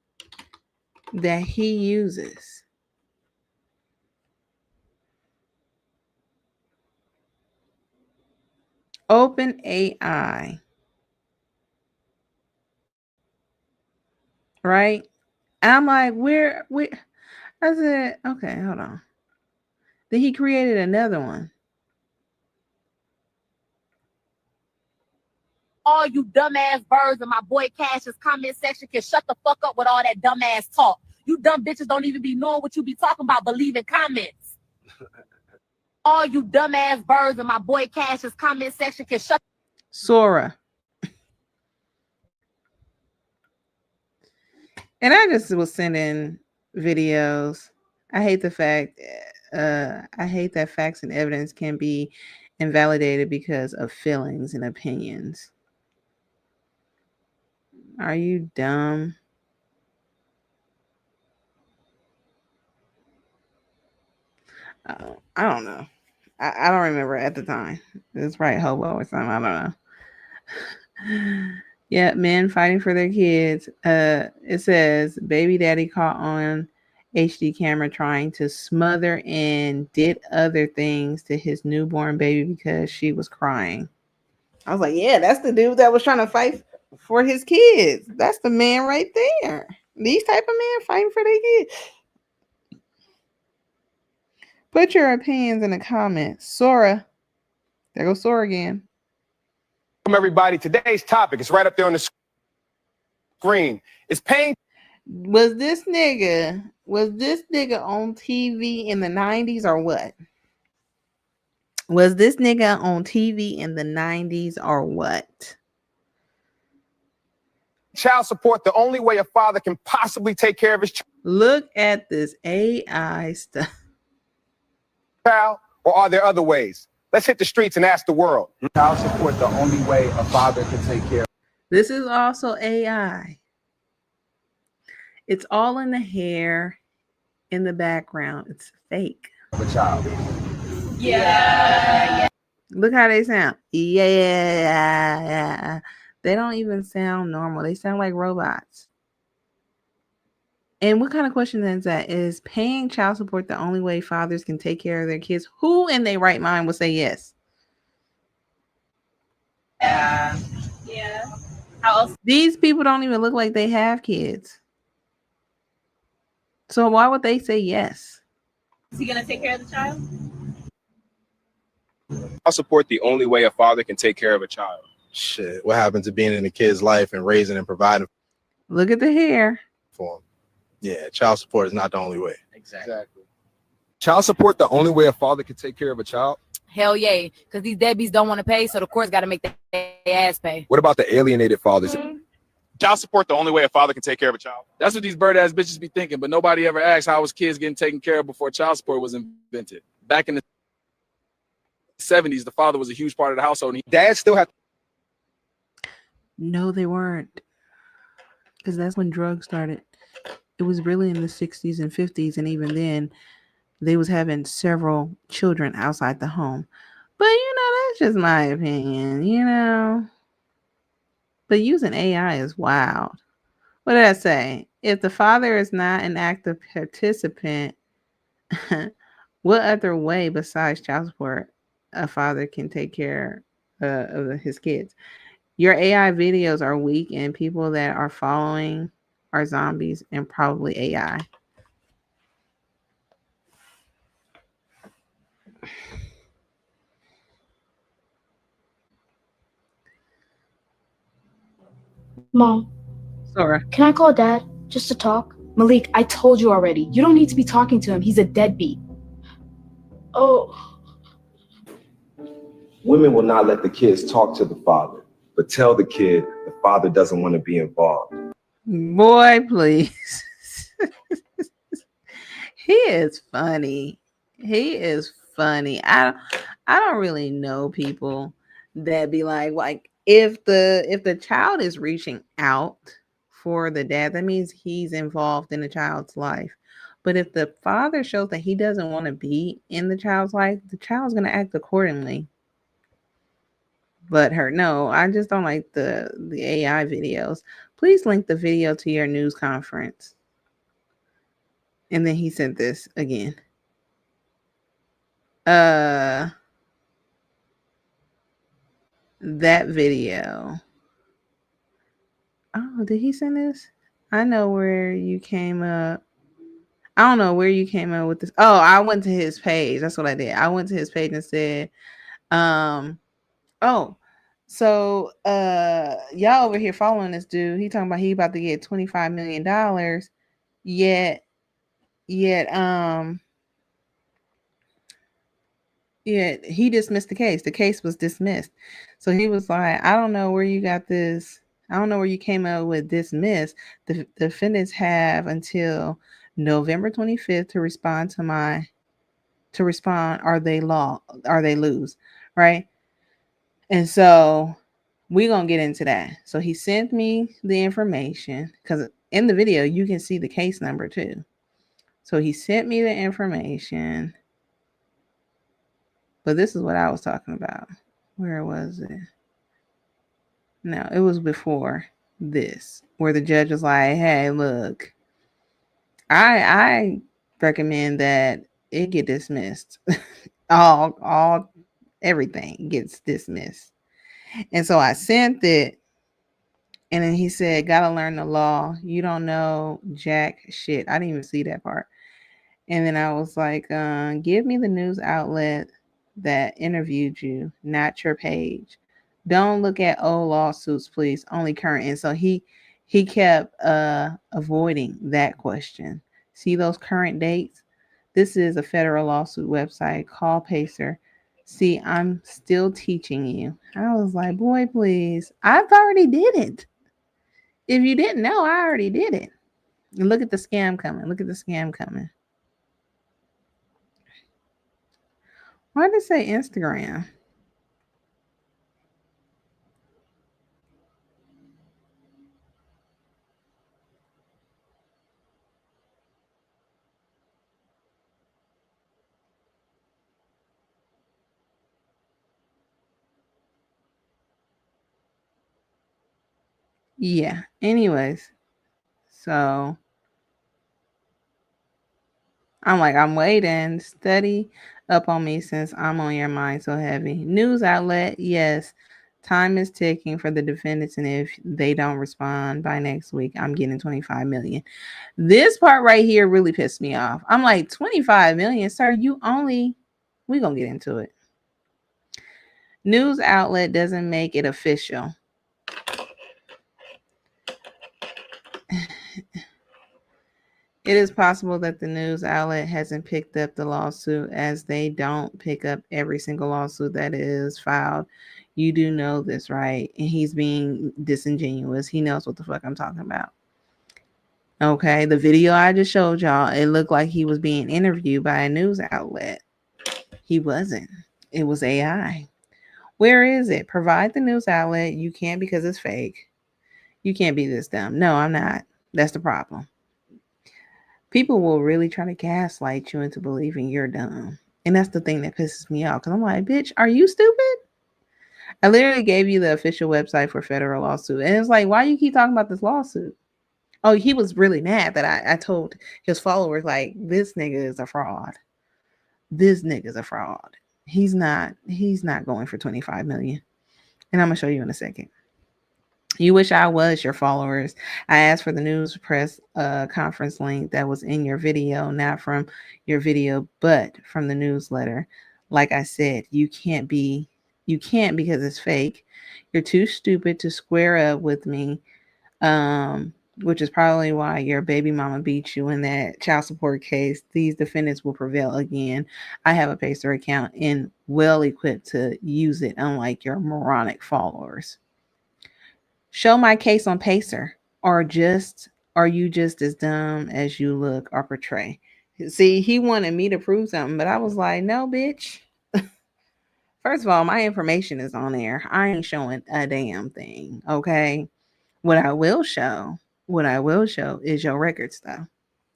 that he uses. Open AI. Right? And I'm like, where I said, okay, hold on. Then he created another one. All you dumbass birds in my boy Cash's comment section can shut the fuck up with all that dumbass talk. You dumb bitches don't even be knowing what you be talking about, believing comments. All you dumbass birds in my boy Cash's comment section can shut. Sora. And I just was sending videos. I hate that facts and evidence can be invalidated because of feelings and opinions. Are you dumb? I don't know. I don't remember at the time. It's probably hobo or something. I don't know. Yeah, men fighting for their kids. It says baby daddy caught on HD camera trying to smother and did other things to his newborn baby because she was crying. I was like, yeah, that's the dude that was trying to fight for his kids. That's the man right there. These type of men fighting for their kids. Put your opinions in the comments. Sora. There goes Sora again. Welcome everybody. Today's topic is right up there on the screen. It's pain. Was this nigga on TV in the 90s or what? Was this nigga on TV in the 90s or what? Child support, the only way a father can possibly take care of his Look at this AI stuff. child, or are there other ways? Let's hit the streets and ask the world. Child support, the only way a father can take care This is also AI. It's all in the hair, in the background. It's fake. of a child. Yeah. Look how they sound. Yeah. They don't even sound normal. They sound like robots. And what kind of question is that? Is paying child support the only way fathers can take care of their kids? Who in their right mind would say yes? Yeah. How else? These people don't even look like they have kids. So why would they say yes? Is he gonna take care of the child? Child support, the only way a father can take care of a child. Shit, what happens to being in a kid's life and raising and providing Look at the hair. for them? Yeah, child support is not the only way. Exactly. Child support, the only way a father can take care of a child. Hell yeah, because these deadbeats don't want to pay, so the court's got to make their ass pay. What about the alienated fathers? Child support, the only way a father can take care of a child. That's what these bird ass bitches be thinking, but nobody ever asked how was kids getting taken care of before child support was invented. Back in the 70s, the father was a huge part of the household. And Dad still had. No, they weren't. Because that's when drugs started. It was really in the 60s and 50s. And even then, they was having several children outside the home. But, that's just my opinion, But using AI is wild. What did I say? If the father is not an active participant, What other way besides child support a father can take care of his kids? Your AI videos are weak, and people that are following are zombies and probably AI. Mom, Sora. can I call Dad just to talk? Malik, I told you already. You don't need to be talking to him. He's a deadbeat. Oh. Women will not let the kids talk to the father, but tell the kid the father doesn't want to be involved. Boy, please. He is funny. He is funny. I don't really know people that be like if the child is reaching out for the dad, that means he's involved in the child's life. But if the father shows that he doesn't want to be in the child's life, the child's going to act accordingly. But her, no, I just don't like the AI videos. Please link the video to your news conference. And then he sent this again. That video. Oh, did he send this? I know where you came up. I don't know where you came up with this. Oh, I went to his page. That's what I did. I went to his page and said, oh, so y'all over here following this dude. He talking about he about to get $25 million. Yet he dismissed the case. The case was dismissed. So he was like, I don't know where you got this. I don't know where you came up with dismiss. The defendants have until November 25th to respond or they lose. Right. And so we're going to get into that. So he sent me the information because in the video, you can see the case number too. So he sent me the information. But this is what I was talking about. Where was it? No, it was before this, where the judge was like, hey, look, I recommend that it get dismissed. all everything gets dismissed. And so I sent it, and then he said, gotta learn the law. You don't know jack shit. I didn't even see that part. And then I was like, give me the news outlet that interviewed you, not your page. Don't look at old lawsuits, please. Only current. And so he kept avoiding that question. See those current dates? This is a federal lawsuit website. Call Pacer. See, I'm still teaching you. I was like, boy, please. I've already did it. If you didn't know, I already did it. And look at the scam coming. Look at the scam coming. Why did it say Instagram? Yeah. Anyways, so I'm like, I'm waiting. Study up on me since I'm on your mind so heavy. News outlet, yes. Time is ticking for the defendants, and if they don't respond by next week, I'm getting 25 million. This part right here really pissed me off. I'm like, 25 million, sir. We're gonna get into it. News outlet doesn't make it official. It is possible that the news outlet hasn't picked up the lawsuit, as they don't pick up every single lawsuit that is filed. You do know this, right? And he's being disingenuous. He knows what the fuck I'm talking about. Okay, the video I just showed y'all, it looked like he was being interviewed by a news outlet. He wasn't. It was AI. Where is it? Provide the news outlet. You can't because it's fake. You can't be this dumb. No, I'm not. That's the problem. People will really try to gaslight you into believing you're dumb. And that's the thing that pisses me off. Because I'm like, bitch, are you stupid? I literally gave you the official website for federal lawsuit. And it's like, why you keep talking about this lawsuit? Oh, he was really mad that I told his followers, like, this nigga is a fraud. this nigga's a fraud. He's not going for 25 million. And I'm gonna show you in a second. You wish I was your followers. I asked for the news press conference link that was in your video, not from your video, but from the newsletter. Like I said, you can't because it's fake. You're too stupid to square up with me, which is probably why your baby mama beat you in that child support case. These defendants will prevail again. I have a Pacer account and well equipped to use it, unlike your moronic followers. Show my case on Pacer, or are you just as dumb as you look or portray? See, he wanted me to prove something, but I was like, no, bitch. First of all, my information is on there. I ain't showing a damn thing. Okay. What I will show is your records though.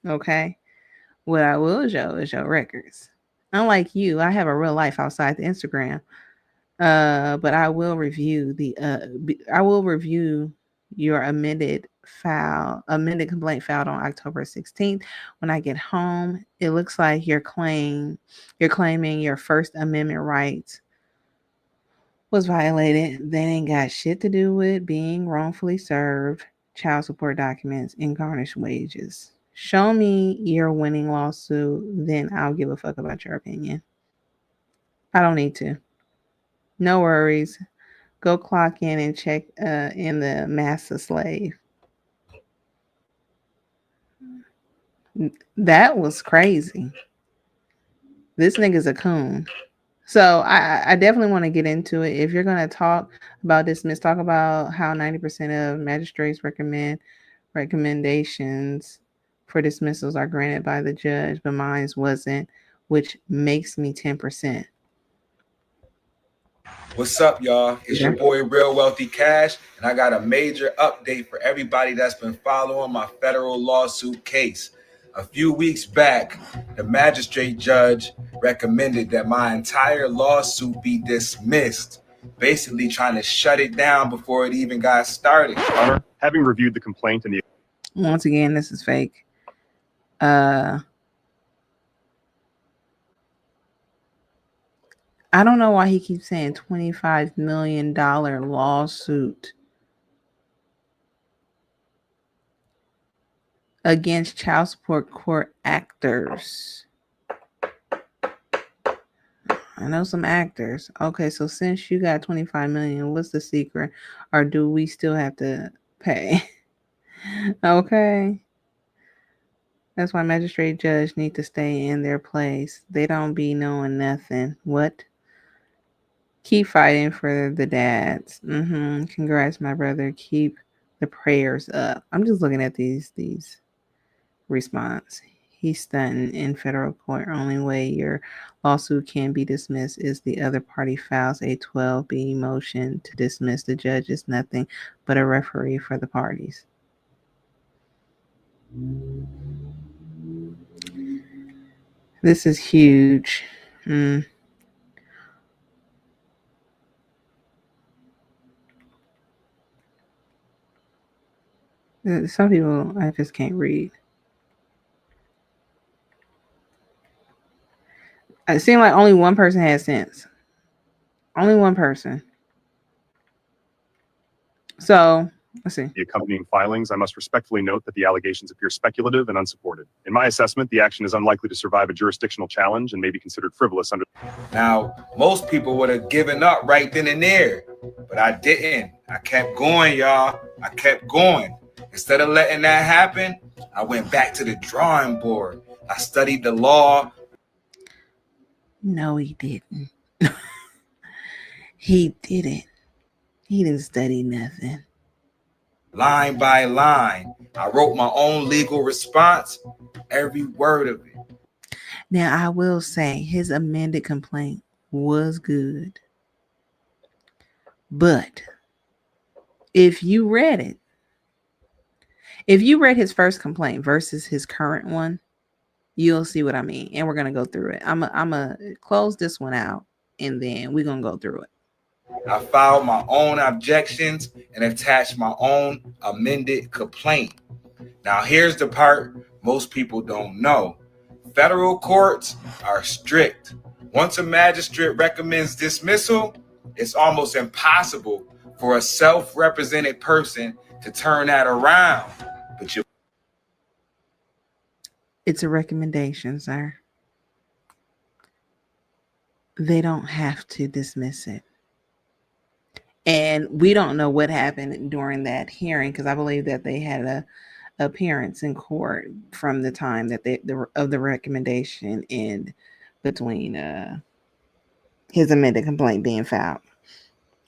Okay. What I will show is your records. Unlike you, I have a real life outside the Instagram. But I will review your amended complaint filed on October 16th. When I get home, it looks like you're claiming your First Amendment rights was violated. They ain't got shit to do with being wrongfully served, child support documents, and garnished wages. Show me your winning lawsuit, then I'll give a fuck about your opinion. I don't need to. No worries. Go clock in and check in the master slave. That was crazy. This nigga's a coon. So I definitely want to get into it. If you're going to talk about dismiss, talk about how 90% of magistrates recommendations for dismissals are granted by the judge, but mine wasn't, which makes me 10%. What's up, y'all? It's your boy Real Wealthy Cash, and I got a major update for everybody that's been following my federal lawsuit case. A few weeks back, the magistrate judge recommended that my entire lawsuit be dismissed, basically trying to shut it down before it even got started. Honor, having reviewed the complaint and the... Once again, this is fake. I don't know why he keeps saying $25 million lawsuit against child support court actors. I know some actors. Okay, so since you got 25 million, what's the secret? Or do we still have to pay? Okay. That's why magistrate judge need to stay in their place. They don't be knowing nothing. What? Keep fighting for the dads. Congrats, my brother. Keep the prayers up. I'm just looking at these response. He's stunting in federal court. Only way your lawsuit can be dismissed is the other party files a 12B motion to dismiss. The judge is nothing but a referee for the parties. This is huge. Some people I just can't read. It seemed like only one person had sense. Only one person. So, let's see. The accompanying filings, I must respectfully note that the allegations appear speculative and unsupported. In my assessment, the action is unlikely to survive a jurisdictional challenge and may be considered frivolous under... Now, most people would have given up right then and there, but I didn't. I kept going, y'all. I kept going. Instead of letting that happen, I went back to the drawing board. I studied the law. No, he didn't. He didn't. He didn't study nothing. Line by line. I wrote my own legal response, every word of it. Now, I will say his amended complaint was good. But if you read it, if you read his first complaint versus his current one, you'll see what I mean. And we're going to go through it. I'm going to close this one out, and then we're going to go through it. I filed my own objections and attached my own amended complaint. Now, here's the part most people don't know. federal courts are strict. Once a magistrate recommends dismissal, it's almost impossible for a self-represented person to turn that around. But it's a recommendation, sir. They don't have to dismiss it. And we don't know what happened during that hearing, because I believe that they had a appearance in court from the time that the recommendation and between his amended complaint being filed,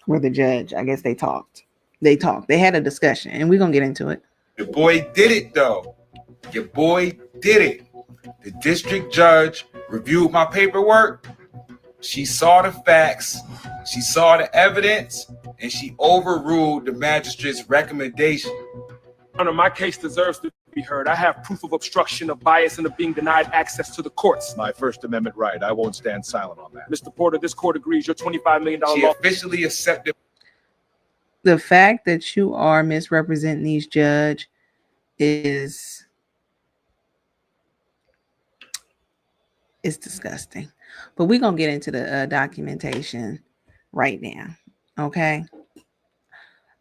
where the judge, I guess they talked. They had a discussion, and we're gonna get into it. your boy did it though. Your boy did it. The district judge reviewed my paperwork. She saw the facts, she saw the evidence, and she overruled the magistrate's recommendation. Honor, my case deserves to be heard. I have proof of obstruction of bias and of being denied access to the courts. My First Amendment right. I won't stand silent on that. Mr. Porter, this court agrees your $25 million She law. officially accepted. The fact that you are misrepresenting these judge is disgusting. But we're going to get into the documentation right now. Okay.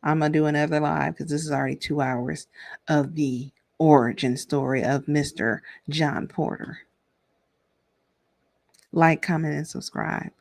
I'm going to do another live because this is already 2 hours of the origin story of Mr. John Porter. Like, comment, and subscribe.